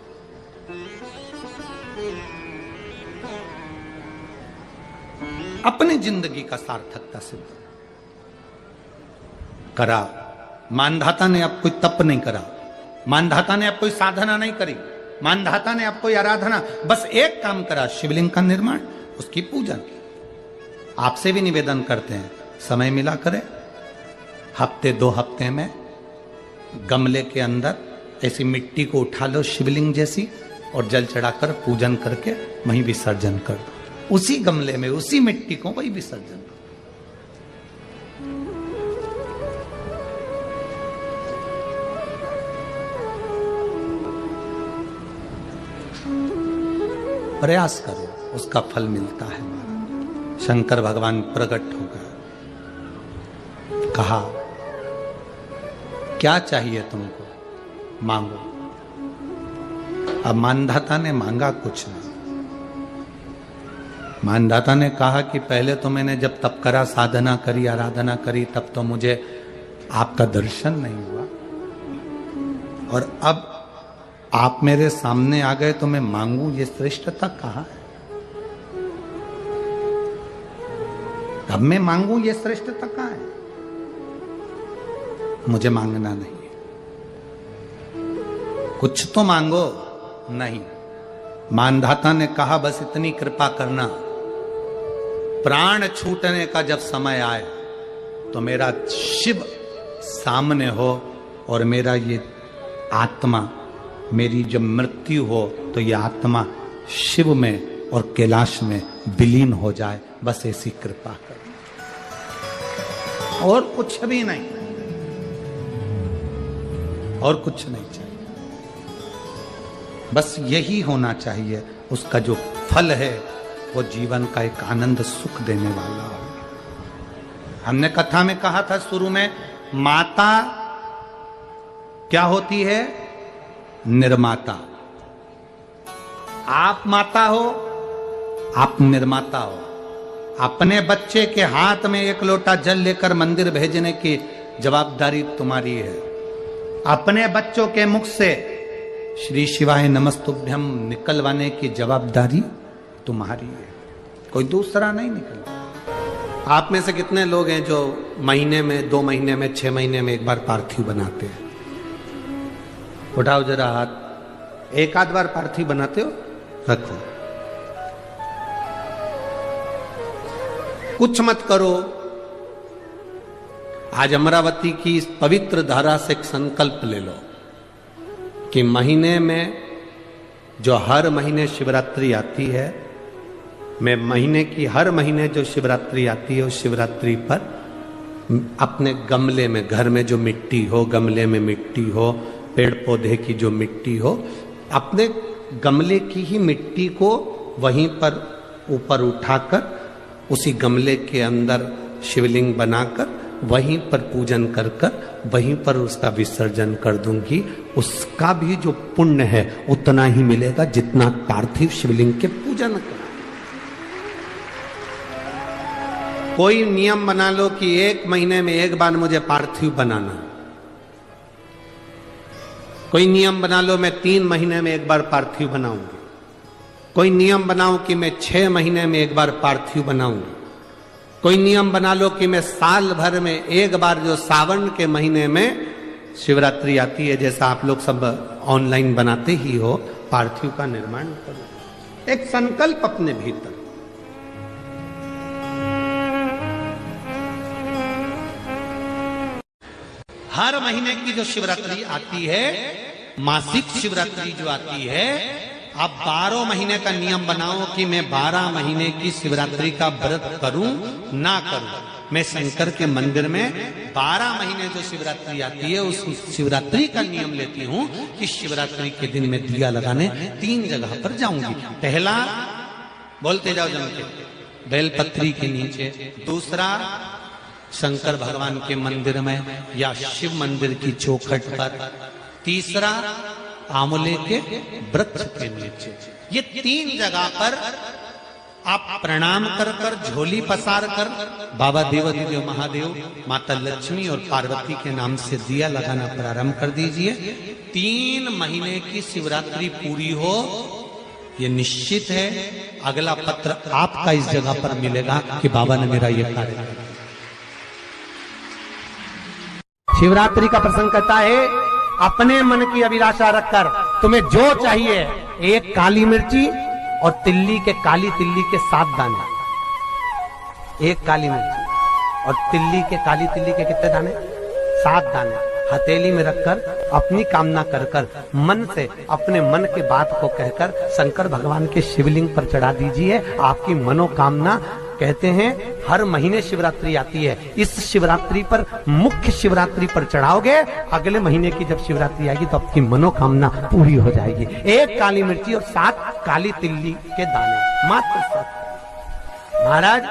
अपनी जिंदगी का सार्थकता सिद्ध करा। मानधाता ने अब कोई तप नहीं करा, मानधाता ने अब कोई साधना नहीं करी, मानधाता ने अब कोई आराधना, बस एक काम करा, शिवलिंग का निर्माण, उसकी पूजन की। आपसे भी निवेदन करते हैं, समय मिला करें, हफ्ते 2 हफ्ते में गमले के अंदर ऐसी मिट्टी को उठा लो शिवलिंग जैसी, और जल चढ़ाकर पूजन करके वहीं विसर्जन कर दो। उसी गमले में उसी मिट्टी को वही विसर्जन करो। प्रयास करो, उसका फल मिलता है। शंकर भगवान प्रकट हो गए, कहा क्या चाहिए तुमको, मांगो। अब मानधाता ने मांगा कुछ नहीं। मानधाता ने कहा कि पहले तो मैंने जब तप करा, साधना करी, आराधना करी, तब तो मुझे आपका दर्शन नहीं हुआ, और अब आप मेरे सामने आ गए तो मैं मांगू, ये श्रेष्ठता कहाँ है? अब मैं मांगू, ये श्रेष्ठता कहाँ है? मुझे मांगना नहीं है। कुछ तो मांगो। नहीं, मानधाता ने कहा बस इतनी कृपा करना, प्राण छूटने का जब समय आए तो मेरा शिव सामने हो, और मेरा ये आत्मा, मेरी जब मृत्यु हो तो ये आत्मा शिव में और कैलाश में विलीन हो जाए, बस ऐसी कृपा कर। और कुछ भी नहीं, और कुछ नहीं चाहिए, बस यही होना चाहिए। उसका जो फल है वो जीवन का एक आनंद सुख देने वाला हो। हमने कथा में कहा था शुरू में, माता क्या होती है? निर्माता। आप माता हो, आप निर्माता हो। अपने बच्चे के हाथ में 1 लोटा जल लेकर मंदिर भेजने की जवाबदारी तुम्हारी है। अपने बच्चों के मुख से श्री शिवाय नमस्तुभ्यम निकलवाने की जवाबदारी तुम्हारी है, कोई दूसरा नहीं निकल। आप में से कितने लोग हैं जो महीने में, 2 महीने में, 6 महीने में एक बार पार्थिव बनाते हैं? उठाओ जरा हाथ। 1 आध बार पार्थिव बनाते हो? रखो। कुछ मत करो। आज अमरावती की इस पवित्र धारा से एक संकल्प ले लो कि महीने में, जो हर महीने शिवरात्रि आती है, मैं महीने की हर महीने जो शिवरात्रि आती है उस शिवरात्रि पर अपने गमले में, घर में जो मिट्टी हो, गमले में मिट्टी हो, पेड़ पौधे की जो मिट्टी हो, अपने गमले की ही मिट्टी को वहीं पर ऊपर उठाकर उसी गमले के अंदर शिवलिंग बनाकर वहीं पर पूजन कर कर वहीं पर उसका विसर्जन कर दूंगी। उसका भी जो पुण्य है उतना ही मिलेगा जितना पार्थिव शिवलिंग के पूजन का। कोई नियम बना लो कि 1 महीने में 1 बार मुझे पार्थिव बनाना। कोई नियम बना लो मैं 3 महीने में 1 बार पार्थिव बनाऊंगी। कोई नियम बनाओ कि मैं 6 महीने में 1 बार पार्थिव बनाऊंगी। कोई नियम बना लो कि मैं साल भर में 1 बार, जो सावन के महीने में शिवरात्रि आती है, जैसा आप लोग सब ऑनलाइन बनाते ही हो, पार्थिव का निर्माण करो। एक संकल्प अपने भीतर। हर महीने की जो शिवरात्रि आती है, मासिक शिवरात्रि जो आती है, आप 12 महीने का नियम बनाओ कि मैं 12 महीने की शिवरात्रि का व्रत करूं ना करूं। मैं शंकर के मंदिर में 12 महीने जो शिवरात्रि आती है उस शिवरात्रि का नियम लेती हूँ कि शिवरात्रि के दिन में दिया लगाने 3 जगह पर जाऊंगी। पहला, बोलते जाओ जम के, बेलपत्री के नीचे। दूसरा, शंकर भगवान के मंदिर में या शिव मंदिर की चौखट पर। तीसरा, आंवले के वृक्ष के नीचे। ये 3 जगह पर आप प्रणाम कर कर, झोली पसार कर बाबा देवाधिदेव महादेव, माता लक्ष्मी और पार्वती के नाम से दिया लगाना प्रारंभ कर दीजिए। 3 महीने की शिवरात्रि पूरी हो, ये निश्चित है अगला पत्र आपका इस जगह पर मिलेगा कि बाबा ने मेरा ये कार्य किया। शिवरात्रि का प्रसंग कहता है, अपने मन की अभिलाषा रखकर तुम्हें जो चाहिए, एक काली मिर्ची और तिल्ली के, काली तिल्ली के 7 दाने। एक काली मिर्ची और तिल्ली के, काली तिल्ली के कितने दाने? 7 दाने हथेली में रखकर अपनी कामना कर कर मन से अपने मन के बात को कहकर शंकर भगवान के शिवलिंग पर चढ़ा दीजिए। आपकी मनोकामना, कहते हैं हर महीने शिवरात्रि आती है, इस शिवरात्रि पर, मुख्य शिवरात्रि पर चढ़ाओगे, अगले महीने की जब शिवरात्रि आएगी तो आपकी मनोकामना पूरी हो जाएगी। 1 काली मिर्ची और 7 काली तिल्ली के दाने, मात्र 7। महाराज,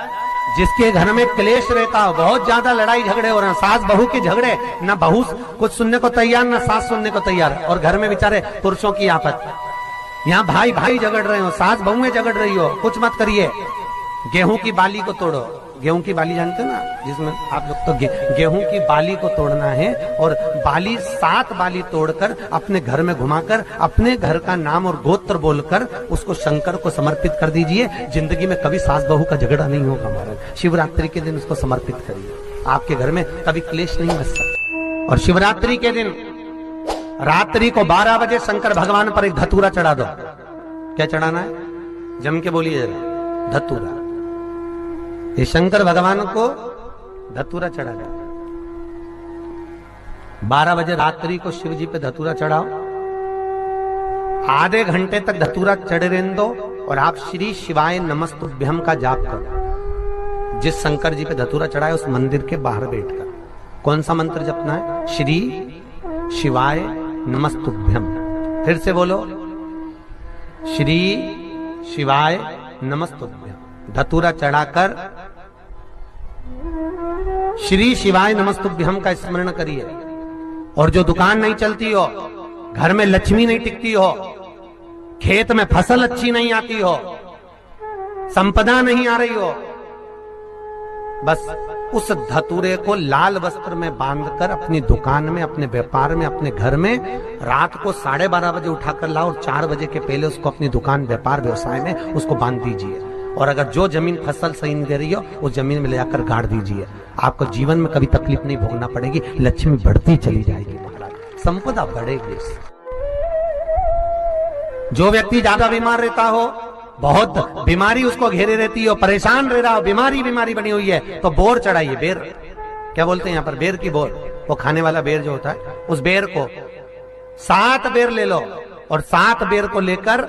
जिसके घर में क्लेश रहता हो, बहुत ज्यादा लड़ाई झगड़े हो रहे हैं, सास बहू के झगड़े, ना बहू कुछ सुनने को तैयार ना सास सुनने को तैयार, और घर में बेचारे पुरुषों की आपत, यहाँ भाई भाई झगड़ रहे हो, सास बहू में झगड़ रही हो, कुछ मत करिए। गेहूं की बाली को तोड़ो। गेहूं की बाली जानते हो ना, जिसमें आप लोग तो गेहूं की बाली को तोड़ना है, और बाली 7 बाली तोड़कर अपने घर में घुमाकर अपने घर का नाम और गोत्र बोलकर उसको शंकर को समर्पित कर दीजिए। जिंदगी में कभी सास बहू का झगड़ा नहीं होगा महाराज। शिवरात्रि के दिन उसको समर्पित करिए, आपके घर में कभी क्लेश नहीं बच सकता। और शिवरात्रि के दिन रात्रि को 12 बजे शंकर भगवान पर एक धतूरा चढ़ा दो। क्या चढ़ाना है? जम के बोलिए जरा, धतूरा। ये शंकर भगवान को धतूरा चढ़ा दो। 12 बजे रात्रि को शिव जी पे धतूरा चढ़ाओ, आधे घंटे तक धतूरा चढ़े रहने दो, और आप श्री शिवाय नमस्तुभ्यम का जाप करो। जिस शंकर जी पे धतूरा चढ़ाए उस मंदिर के बाहर बैठकर कौन सा मंत्र जपना है? श्री शिवाय नमस्तुभ्यम। फिर से बोलो, श्री शिवाय नमस्तुभ्यम। धतूरा चढ़ाकर श्री शिवाय नमस्तुभ्यम का स्मरण करिए। और जो दुकान नहीं चलती हो, घर में लक्ष्मी नहीं टिकती हो, खेत में फसल अच्छी नहीं आती हो, संपदा नहीं आ रही हो, बस उस धतूरे को लाल वस्त्र में बांधकर अपनी दुकान में, अपने व्यापार में, अपने घर में रात को 12:30 बजे उठाकर लाओ, और 4 बजे के पहले उसको अपनी दुकान, व्यापार, व्यवसाय में उसको बांध दीजिए। और अगर जो जमीन फसल सही नहीं दे रही हो, उस जमीन में ले जाकर गाड़ दीजिए। आपको जीवन में कभी तकलीफ नहीं भोगना पड़ेगी, लक्ष्मी बढ़ती चली जाएगी महाराज, संपदा बढ़ेगी। जो व्यक्ति ज्यादा बीमार रहता हो, बहुत बीमारी उसको घेरे रहती हो, परेशान रह रहा हो, बीमारी बनी हुई है, तो बोर चढ़ाइए। बेर, क्या बोलते हैं यहाँ पर? बेर की बोर, वो खाने वाला बेर जो होता है, उस बेर को 7 बेर ले लो, और 7 बेर को लेकर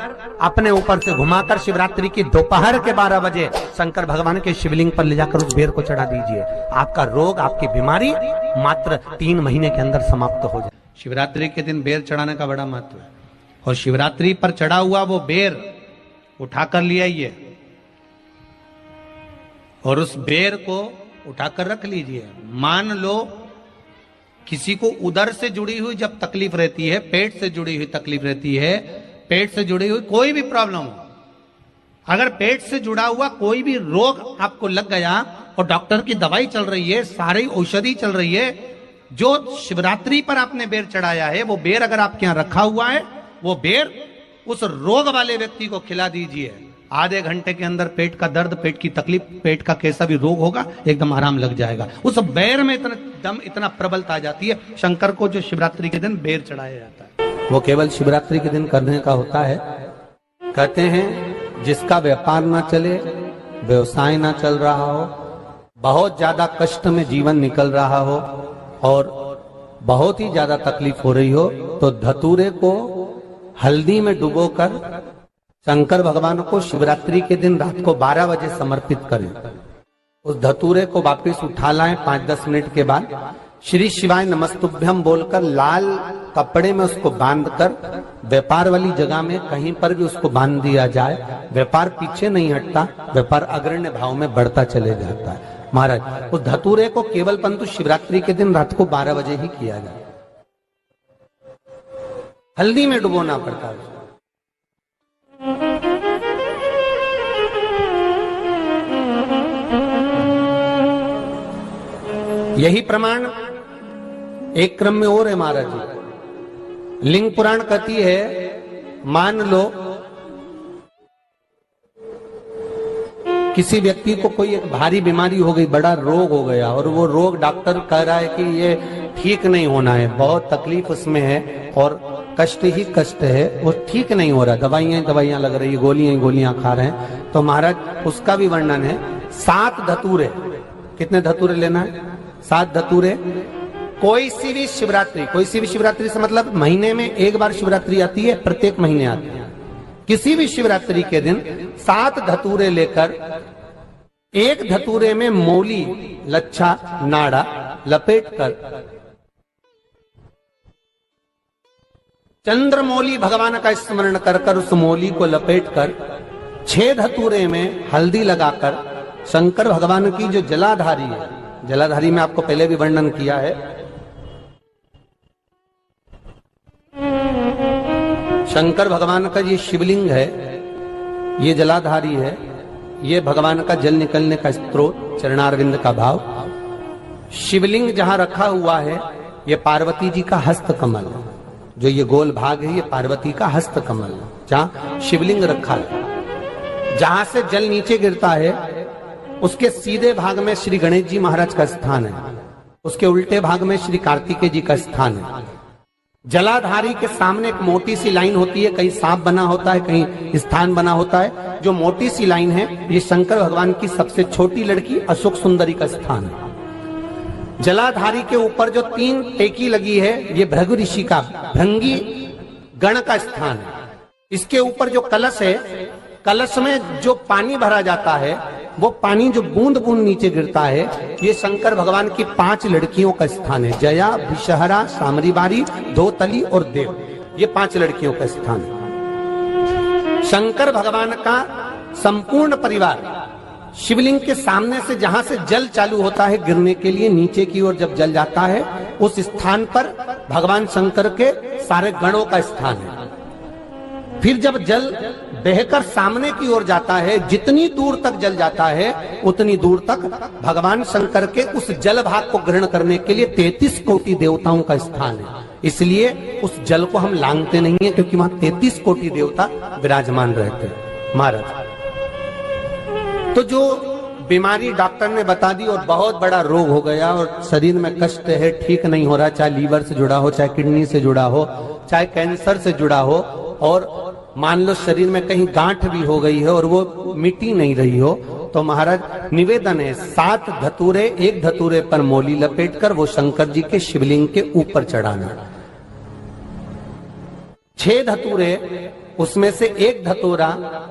अपने ऊपर से घुमाकर शिवरात्रि की दोपहर के 12 बजे शंकर भगवान के शिवलिंग पर ले जाकर उस बेर को चढ़ा दीजिए। आपका रोग, आपकी बीमारी मात्र 3 महीने के अंदर समाप्त हो जाए। शिवरात्रि के दिन बेर चढ़ाने का बड़ा महत्व है। और शिवरात्रि पर चढ़ा हुआ वो बेर उठाकर ले आइए, और उस बेर को उठाकर रख लीजिए। मान लो किसी को उदर से जुड़ी हुई जब तकलीफ रहती है, पेट से जुड़ी हुई तकलीफ रहती है, पेट से जुड़ी हुई कोई भी प्रॉब्लम हो, अगर पेट से जुड़ा हुआ कोई भी रोग आपको लग गया और डॉक्टर की दवाई चल रही है, सारी औषधि चल रही है, जो शिवरात्रि पर आपने बेर चढ़ाया है, वो बेर अगर आपके यहां रखा हुआ है, वो बेर उस रोग वाले व्यक्ति को खिला दीजिए। आधे घंटे के अंदर पेट का दर्द, पेट की तकलीफ, पेट का कैसा भी रोग होगा, एकदम आराम लग जाएगा। उस बेर में इतना दम, इतना प्रबलता आ जाती है। शंकर को जो शिवरात्रि के दिन बेर चढ़ाया जाता है, वो केवल शिवरात्रि के दिन करने का होता है। कहते हैं जिसका व्यापार ना चले, व्यवसाय ना चल रहा हो, बहुत ज्यादा कष्ट में जीवन निकल रहा हो और बहुत ही ज्यादा तकलीफ हो रही हो, तो धतूरे को हल्दी में डुबोकर शंकर भगवान को शिवरात्रि के दिन रात को 12 बजे समर्पित करें। उस धतूरे को वापस उठा लाएं 5-10 मिनट के बाद, श्री शिवाय नमस्तुभ्यम बोलकर लाल कपड़े में उसको बांधकर व्यापार वाली जगह में कहीं पर भी उसको बांध दिया जाए। व्यापार पीछे नहीं हटता, व्यापार अग्रण्य भाव में बढ़ता चले जाता है। महाराज उस धतूरे को केवल परंतु शिवरात्रि के दिन रात को 12 बजे ही किया जाए। हल्दी में डुबोना पड़ता है। यही प्रमाण एक क्रम में और है महाराज जी। लिंग पुराण कहती है, मान लो किसी व्यक्ति को कोई एक भारी बीमारी हो गई, बड़ा रोग हो गया, और वो रोग डॉक्टर कह रहा है कि ये ठीक नहीं होना है, बहुत तकलीफ उसमें है और कष्ट ही कष्ट है, वो ठीक नहीं हो रहा, दवाइयां लग रही, गोलियां खा रहे हैं। तो महाराज उसका भी वर्णन है। 7 धतूरे, कितने धतूरे लेना है? 7 धतूरे। कोई सी भी शिवरात्रि से मतलब महीने में एक बार शिवरात्रि आती है, प्रत्येक महीने आती है। किसी भी शिवरात्रि के दिन 7 धतूरे लेकर, एक धतूरे में मौली, लच्छा, नाड़ा लपेटकर, चंद्रमौली भगवान का स्मरण कर उस मौली को लपेटकर 6 धतूरे में हल्दी लगाकर शंकर भगवान की जो जलाधारी है, जलाधारी में आपको पहले भी वर्णन किया है, शंकर भगवान का ये शिवलिंग है, ये जलाधारी है, ये भगवान का जल निकलने का स्त्रोत, चरणारविंद का भाव। शिवलिंग जहां रखा हुआ है ये पार्वती जी का हस्त कमल है, जो ये गोल भाग है ये पार्वती का हस्त कमल है, जहां शिवलिंग रखा है। जहां से जल नीचे गिरता है उसके सीधे भाग में श्री गणेश जी महाराज का स्थान है, उसके उल्टे भाग में श्री कार्तिकेय जी का स्थान है। जलाधारी के सामने एक मोटी सी लाइन होती है, कहीं सांप बना होता है, कहीं स्थान बना होता है। जो मोटी सी लाइन है ये शंकर भगवान की सबसे छोटी लड़की अशोक सुंदरी का स्थान है। जलाधारी के ऊपर जो 3 टेकी लगी है ये भृगु ऋषि का, भृंगी गण का स्थान है। इसके ऊपर जो कलश है, कलश में जो पानी भरा जाता है वो पानी जो बूंद बूंद नीचे गिरता है ये शंकर भगवान की 5 लड़कियों का स्थान है। जया, विषहरा, सामरीबारी, धोतली और देव, ये 5 लड़कियों का स्थान है। शंकर भगवान का संपूर्ण परिवार शिवलिंग के सामने से, जहां से जल चालू होता है गिरने के लिए नीचे की ओर जब जल जाता है, उस स्थान पर भगवान शंकर के सारे गणों का स्थान है। फिर जब जल बहकर सामने की ओर जाता है, जितनी दूर तक जल जाता है उतनी दूर तक भगवान शंकर के उस जल भाग को ग्रहण करने के लिए 33 कोटि देवताओं का स्थान है। इसलिए उस जल को हम लांघते नहीं है, क्योंकि वहां 33 कोटि देवता विराजमान रहते हैं। महाराज तो जो बीमारी डॉक्टर ने बता दी और बहुत बड़ा रोग हो गया और शरीर में कष्ट है, ठीक नहीं हो रहा, चाहे लीवर से जुड़ा हो, चाहे किडनी से जुड़ा हो, चाहे कैंसर से जुड़ा हो, और मान लो शरीर में कहीं गांठ भी हो गई है और वो मिटी नहीं रही हो, तो महाराज निवेदन है 7 धतूरे, एक धतूरे पर मौली लपेटकर वो शंकर जी के शिवलिंग के ऊपर चढ़ाना। 6 धतूरे, उसमें से एक धतूरा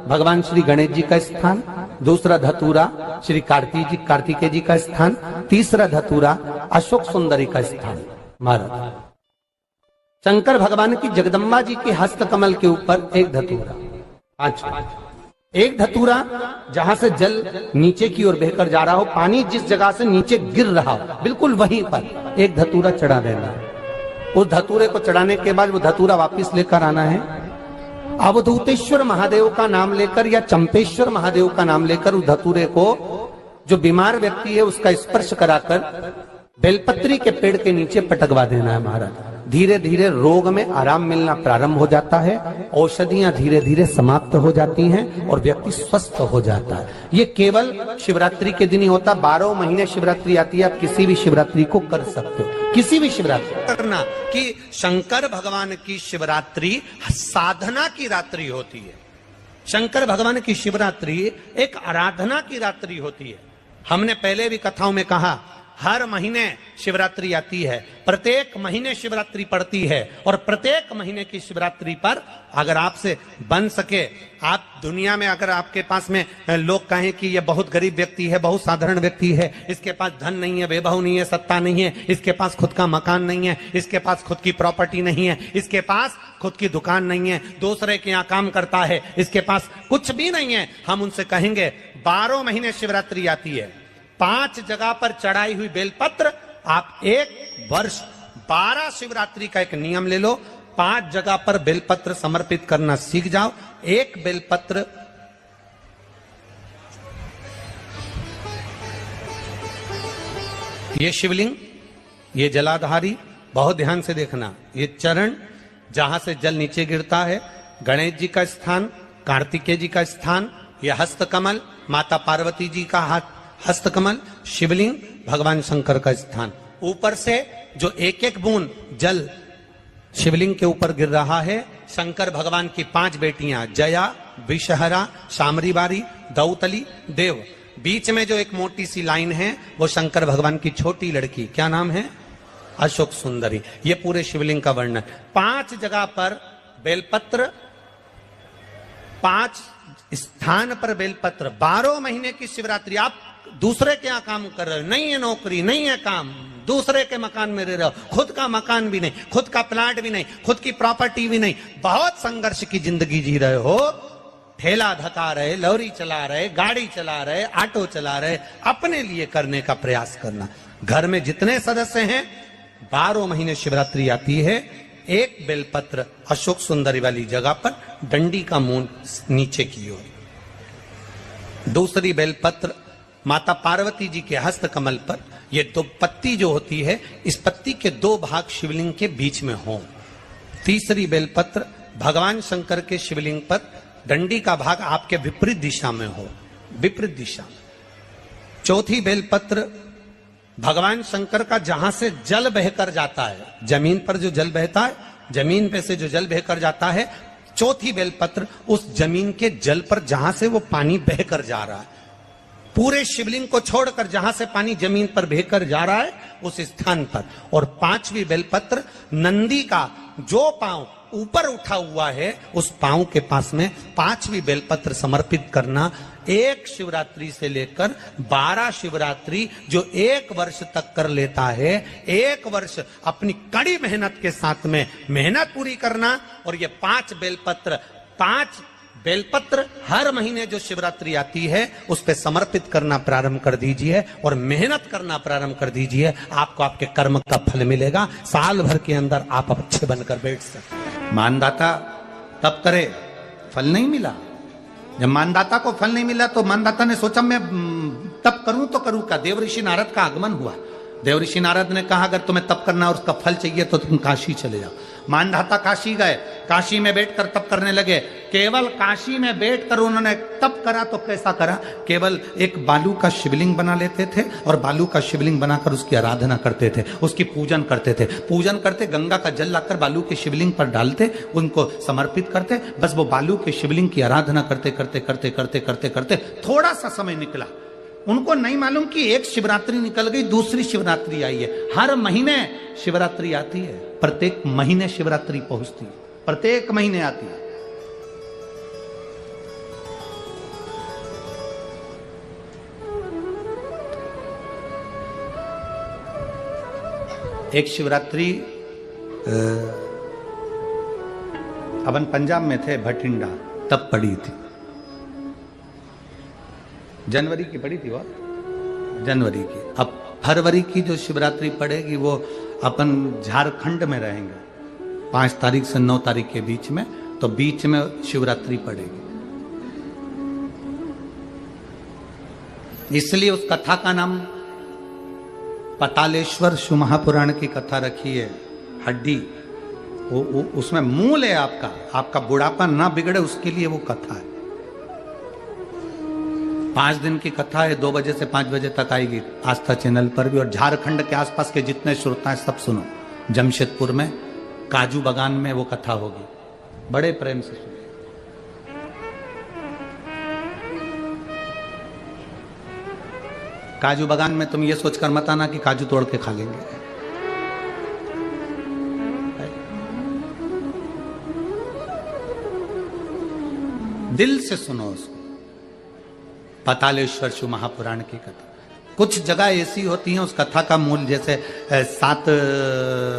भगवान श्री गणेश जी का स्थान, दूसरा धतूरा श्री कार्तिकेय जी का स्थान, तीसरा धतूरा अशोक सुंदरी का स्थान। महाराज शंकर भगवान की जगदम्बा जी के हस्त कमल के ऊपर एक धतूरा, एक धतूरा जहां से जल नीचे की ओर बहकर जा रहा हो, पानी जिस जगह से नीचे गिर रहा हो बिल्कुल वहीं पर एक धतूरा चढ़ा देना है। उस धतूरे को चढ़ाने के बाद वो धतूरा वापस लेकर आना है, अवधूतेश्वर महादेव का नाम लेकर या चंपेश्वर महादेव का नाम लेकर उस धतूरे को, जो बीमार व्यक्ति है उसका स्पर्श कराकर बेलपत्री के पेड़ के नीचे पटकवा देना है। महाराज धीरे धीरे रोग में आराम मिलना प्रारंभ हो जाता है, औषधियां धीरे धीरे समाप्त हो जाती हैं और व्यक्ति स्वस्थ हो जाता है। ये केवल शिवरात्रि के दिन ही होता, 12 महीने शिवरात्रि आती है, आप किसी भी शिवरात्रि को कर सकते हो, किसी भी शिवरात्रि करना। कि शंकर भगवान की शिवरात्रि साधना की रात्रि होती है, शंकर भगवान की शिवरात्रि एक आराधना की रात्रि होती है। हमने पहले भी कथाओं में कहा हर महीने शिवरात्रि आती है, प्रत्येक महीने शिवरात्रि पड़ती है, और प्रत्येक महीने की शिवरात्रि पर अगर आपसे बन सके, आप दुनिया में अगर आपके पास में लोग कहें कि ये बहुत गरीब व्यक्ति है, बहुत साधारण व्यक्ति है, इसके पास धन नहीं है, वैभव नहीं है, सत्ता नहीं है, इसके पास खुद का मकान नहीं है, इसके पास खुद की प्रॉपर्टी नहीं है, इसके पास खुद की दुकान नहीं है, दूसरे के यहाँ काम करता है, इसके पास कुछ भी नहीं है, हम उनसे कहेंगे 12 महीने शिवरात्रि आती है, 5 जगह पर चढ़ाई हुई बेलपत्र, आप एक वर्ष 12 शिवरात्रि का एक नियम ले लो, 5 जगह पर बेलपत्र समर्पित करना सीख जाओ। एक बेलपत्र ये शिवलिंग, ये जलाधारी, बहुत ध्यान से देखना, ये चरण जहां से जल नीचे गिरता है, गणेश जी का स्थान, कार्तिकेय जी का स्थान, यह हस्तकमल माता पार्वती जी का हाथ हस्तकमल, शिवलिंग भगवान शंकर का स्थान। ऊपर से जो एक एक बूंद जल शिवलिंग के ऊपर गिर रहा है, शंकर भगवान की 5 बेटियां जया, विषहरा, शामरीबारी, दौतली, देव। बीच में जो एक मोटी सी लाइन है वो शंकर भगवान की छोटी लड़की, क्या नाम है? अशोक सुंदरी। ये पूरे शिवलिंग का वर्णन। 5 जगह पर बेलपत्र, 5 स्थान पर बेलपत्र, 12 महीने की शिवरात्रि। आप दूसरे के यहाँ काम कर रहे हो, नहीं है नौकरी, नहीं है काम, दूसरे के मकान में रह रहे हो, खुद का मकान भी नहीं, खुद का प्लाट भी नहीं, खुद की प्रॉपर्टी भी नहीं, बहुत संघर्ष की जिंदगी जी रहे हो, ठेला धका रहे, लॉरी चला रहे, गाड़ी चला रहे, ऑटो चला रहे, अपने लिए करने का प्रयास करना। घर में जितने सदस्य हैं, 12 महीने शिवरात्रि आती है, एक बेलपत्र अशोक सुंदरी वाली जगह पर, डंडी का मुंह नीचे की ओर। दूसरी बेलपत्र माता पार्वती जी के हस्त कमल पर, ये 2 पत्ती जो होती है, इस पत्ती के 2 भाग शिवलिंग के बीच में हो। तीसरी बेलपत्र भगवान शंकर के शिवलिंग पर, डंडी का भाग आपके विपरीत दिशा में हो, विपरीत दिशा। चौथी बेलपत्र भगवान शंकर का जहां से जल बहकर जाता है, जमीन पर जो जल बहता है, जमीन पे से जो जल बहकर जाता है, चौथी बेलपत्र उस जमीन के जल पर जहां से वो पानी बहकर जा रहा है, पूरे शिवलिंग को छोड़कर जहां से पानी जमीन पर बहकर जा रहा है उस स्थान पर। और 5वीं बेलपत्र नंदी का जो पांव ऊपर उठा हुआ है, उस पांव के पास में 5वीं बेलपत्र समर्पित करना। एक शिवरात्रि से लेकर 12 शिवरात्रि जो 1 वर्ष तक कर लेता है, 1 वर्ष अपनी कड़ी मेहनत के साथ में मेहनत पूरी करना। और ये 5 बेलपत्र हर महीने जो शिवरात्रि आती है उस पे समर्पित करना प्रारंभ कर दीजिए और मेहनत करना प्रारंभ कर दीजिए। आपको आपके कर्म का फल मिलेगा। साल भर के अंदर आप अच्छे बनकर बैठ सकते। मानदाता तब करे, फल नहीं मिला। जब मानदाता को फल नहीं मिला तो मानदाता ने सोचा मैं तप करूं तो करूं क्या। देव ऋषि नारद का आगमन हुआ। देव ऋषि नारद ने कहा अगर तुम्हें तप करना और उसका फल चाहिए तो तुम काशी चले जाओ। मानधाता काशी गए, काशी में बैठकर तप करने लगे। केवल काशी में बैठकर उन्होंने तप करा तो कैसा करा, केवल एक बालू का शिवलिंग बना लेते थे और बालू का शिवलिंग बनाकर उसकी आराधना करते थे, उसकी पूजन करते थे। पूजन करते, गंगा का जल लाकर बालू के शिवलिंग पर डालते, उनको समर्पित करते। बस वो बालू के शिवलिंग की आराधना करते करते करते करते करते करते थोड़ा सा समय निकला। उनको नहीं मालूम कि एक शिवरात्रि निकल गई, दूसरी शिवरात्रि आई है। हर महीने शिवरात्रि आती है, प्रत्येक महीने शिवरात्रि पहुंचती है, प्रत्येक महीने आती है। एक शिवरात्रि अपन पंजाब में थे, भटिंडा, तब पड़ी थी। जनवरी की पड़ी थी वो, जनवरी की। अब फरवरी की जो शिवरात्रि पड़ेगी वो अपन झारखंड में रहेंगे 5 तारीख से 9 तारीख के बीच में, तो बीच में शिवरात्रि पड़ेगी। इसलिए उस कथा का नाम पतालेश्वर शिव महापुराण की कथा रखी है। हड्डी उसमें मूल है आपका बुढ़ापा ना बिगड़े उसके लिए वो कथा है। 5 दिन की कथा है, 2 बजे से 5 बजे तक आएगी आस्था चैनल पर भी। और झारखंड के आसपास के जितने श्रोता हैं सब सुनो। जमशेदपुर में काजू बागान में वो कथा होगी, बड़े प्रेम से सुनो। काजू बागान में तुम ये सोचकर मत आना कि काजू तोड़ के खा लेंगे। दिल से सुनो उसको। पातालेश्वर शिव महापुराण की कथा, कुछ जगह ऐसी होती हैं उस कथा का मूल, जैसे 7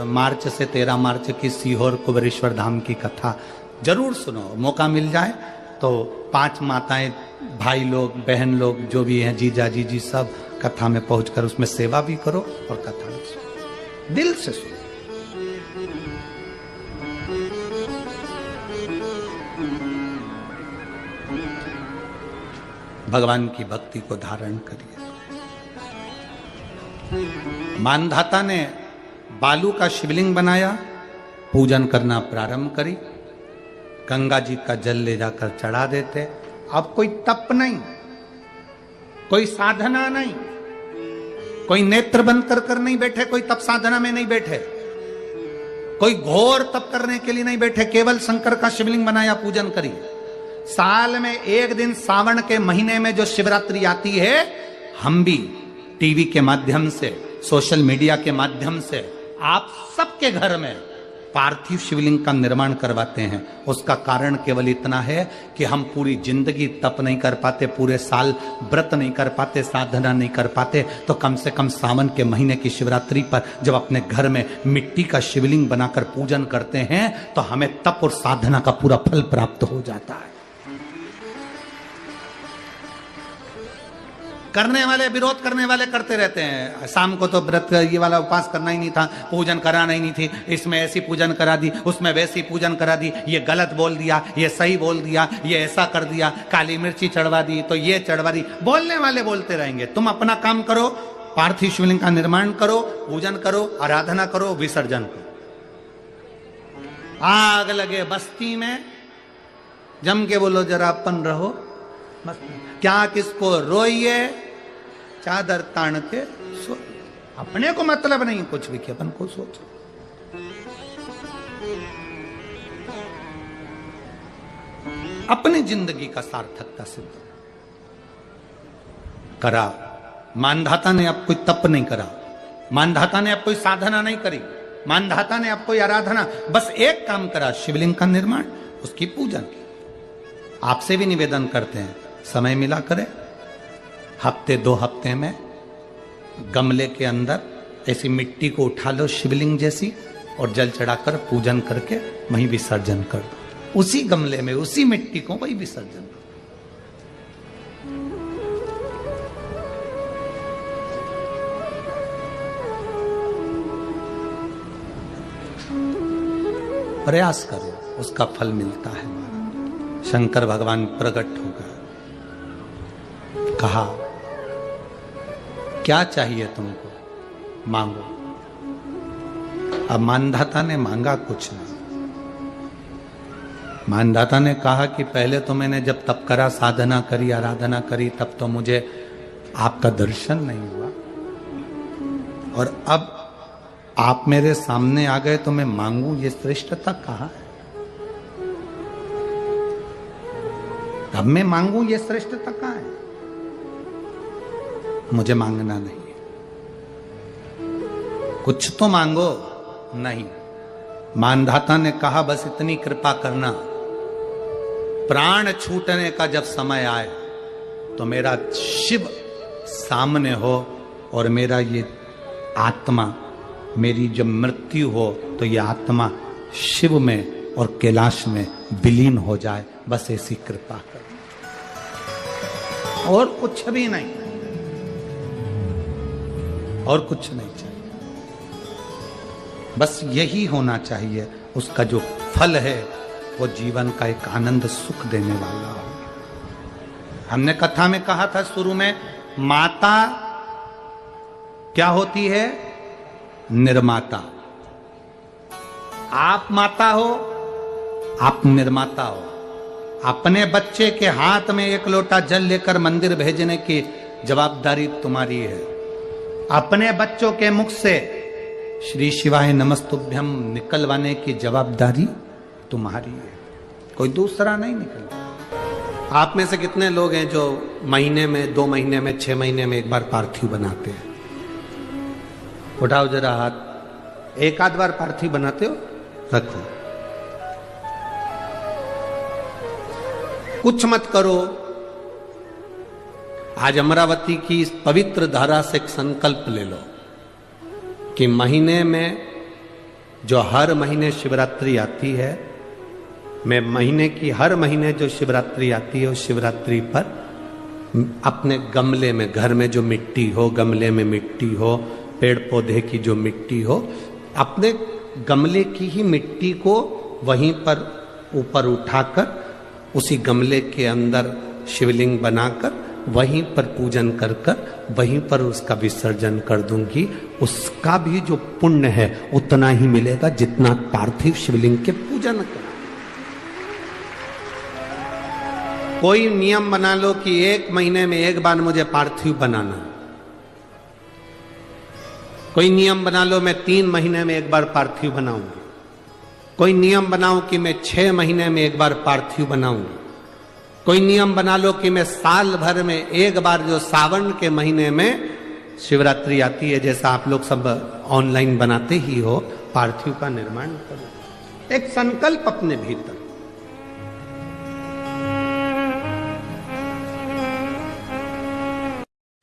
मार्च से 13 मार्च की सीहोर कुबेरेश्वर धाम की कथा जरूर सुनो, मौका मिल जाए तो 5 माताएं, भाई लोग, बहन लोग जो भी हैं, जीजा जीजी, सब कथा में पहुंचकर उसमें सेवा भी करो और कथा भी सुनो, दिल से सुनो। भगवान की भक्ति को धारण करिए। मानधाता ने बालू का शिवलिंग बनाया, पूजन करना प्रारंभ करी, गंगा जी का जल ले जाकर चढ़ा देते। अब कोई तप नहीं, कोई साधना नहीं, कोई नेत्र बंद कर नहीं बैठे, कोई तप साधना में नहीं बैठे, कोई घोर तप करने के लिए नहीं बैठे, केवल शंकर का शिवलिंग बनाया, पूजन करी। साल में एक दिन सावन के महीने में जो शिवरात्रि आती है, हम भी टीवी के माध्यम से, सोशल मीडिया के माध्यम से आप सबके घर में पार्थिव शिवलिंग का निर्माण करवाते हैं। उसका कारण केवल इतना है कि हम पूरी जिंदगी तप नहीं कर पाते, पूरे साल व्रत नहीं कर पाते, साधना नहीं कर पाते, तो कम से कम सावन के महीने की शिवरात्रि पर जब अपने घर में मिट्टी का शिवलिंग बनाकर पूजन करते हैं तो हमें तप और साधना का पूरा फल प्राप्त हो जाता है। करने वाले, विरोध करने वाले करते रहते हैं, शाम को तो व्रत ये वाला उपवास करना ही नहीं था, पूजन कराना ही नहीं थी, इसमें ऐसी पूजन करा दी, उसमें वैसी पूजन करा दी, ये गलत बोल दिया, ये सही बोल दिया, ये ऐसा कर दिया, काली मिर्ची चढ़वा दी तो ये चढ़वा दी। बोलने वाले बोलते रहेंगे, तुम अपना काम करो, पार्थिव शिवलिंग का निर्माण करो, पूजन करो, आराधना करो, विसर्जन करो। आग लगे बस्ती में, जम के बोलो जरा अपन रहो, क्या किसको रोइए, चादर तान के सो, अपने को मतलब नहीं कुछ भी कि अपन को सोचो। अपनी जिंदगी का सार्थकता सिद्ध करा। मानधाता ने अब कोई तप नहीं करा, मानधाता ने अब कोई साधना नहीं करी, मानधाता ने अब कोई आराधना, बस एक काम करा, शिवलिंग का निर्माण, उसकी पूजन की। आपसे भी निवेदन करते हैं, समय मिला करे, हफ्ते 2 हफ्ते में गमले के अंदर ऐसी मिट्टी को उठा लो शिवलिंग जैसी, और जल चढ़ाकर पूजन करके वहीं विसर्जन कर दो, उसी गमले में उसी मिट्टी को वहीं विसर्जन कर दो। प्रयास करो, उसका फल मिलता है। शंकर भगवान प्रकट हो गए, कहा क्या चाहिए तुमको, मांगो। अब मानधाता ने मांगा कुछ नहीं, मानधाता ने कहा कि पहले तो मैंने जब तप करा, साधना करी, आराधना करी, तब तो मुझे आपका दर्शन नहीं हुआ, और अब आप मेरे सामने आ गए तो मैं मांगू, ये श्रेष्ठता कहाँ है? अब मैं मांगू, ये श्रेष्ठता कहाँ है? मुझे मांगना नहीं है, कुछ तो मांगो। नहीं, मानधाता ने कहा बस इतनी कृपा करना, प्राण छूटने का जब समय आए तो मेरा शिव सामने हो और मेरा ये आत्मा, मेरी जब मृत्यु हो तो ये आत्मा शिव में और कैलाश में विलीन हो जाए, बस ऐसी कृपा कर, और कुछ भी नहीं, और कुछ नहीं चाहिए, बस यही होना चाहिए। उसका जो फल है वो जीवन का एक आनंद सुख देने वाला हो। हमने कथा में कहा था शुरू में, माता क्या होती है? निर्माता। आप माता हो, आप निर्माता हो। अपने बच्चे के हाथ में 1 लोटा जल लेकर मंदिर भेजने की जवाबदारी तुम्हारी है। अपने बच्चों के मुख से श्री शिवाय नमस्तुभ्यम निकलवाने की जवाबदारी तुम्हारी है, कोई दूसरा नहीं निकलता। आप में से कितने लोग हैं जो महीने में, 2 महीने में, 6 महीने में एक बार पार्थिव बनाते हैं? उठाओ जरा हाथ। एक आध बार पार्थिव बनाते हो? रखो। कुछ मत करो। आज अमरावती की इस पवित्र धारा से एक संकल्प ले लो कि महीने में जो हर महीने शिवरात्रि आती है, मैं महीने की हर महीने जो शिवरात्रि आती है उस शिवरात्रि पर अपने गमले में, घर में जो मिट्टी हो, गमले में मिट्टी हो, पेड़ पौधे की जो मिट्टी हो, अपने गमले की ही मिट्टी को वहीं पर ऊपर उठाकर उसी गमले के अंदर शिवलिंग बनाकर वहीं पर पूजन कर कर वहीं पर उसका विसर्जन कर दूंगी। उसका भी जो पुण्य है उतना ही मिलेगा जितना पार्थिव शिवलिंग के पूजन का। कोई नियम बना लो कि 1 महीने में एक बार मुझे पार्थिव बनाना। कोई नियम बना लो मैं 3 महीने में एक बार पार्थिव बनाऊंगा। कोई नियम बनाओ कि मैं 6 महीने में एक बार पार्थिव बनाऊंगा। कोई नियम बना लो कि मैं साल भर में एक बार, जो सावन के महीने में शिवरात्रि आती है, जैसा आप लोग सब ऑनलाइन बनाते ही हो, पार्थिव का निर्माण करो। एक संकल्प अपने भीतर।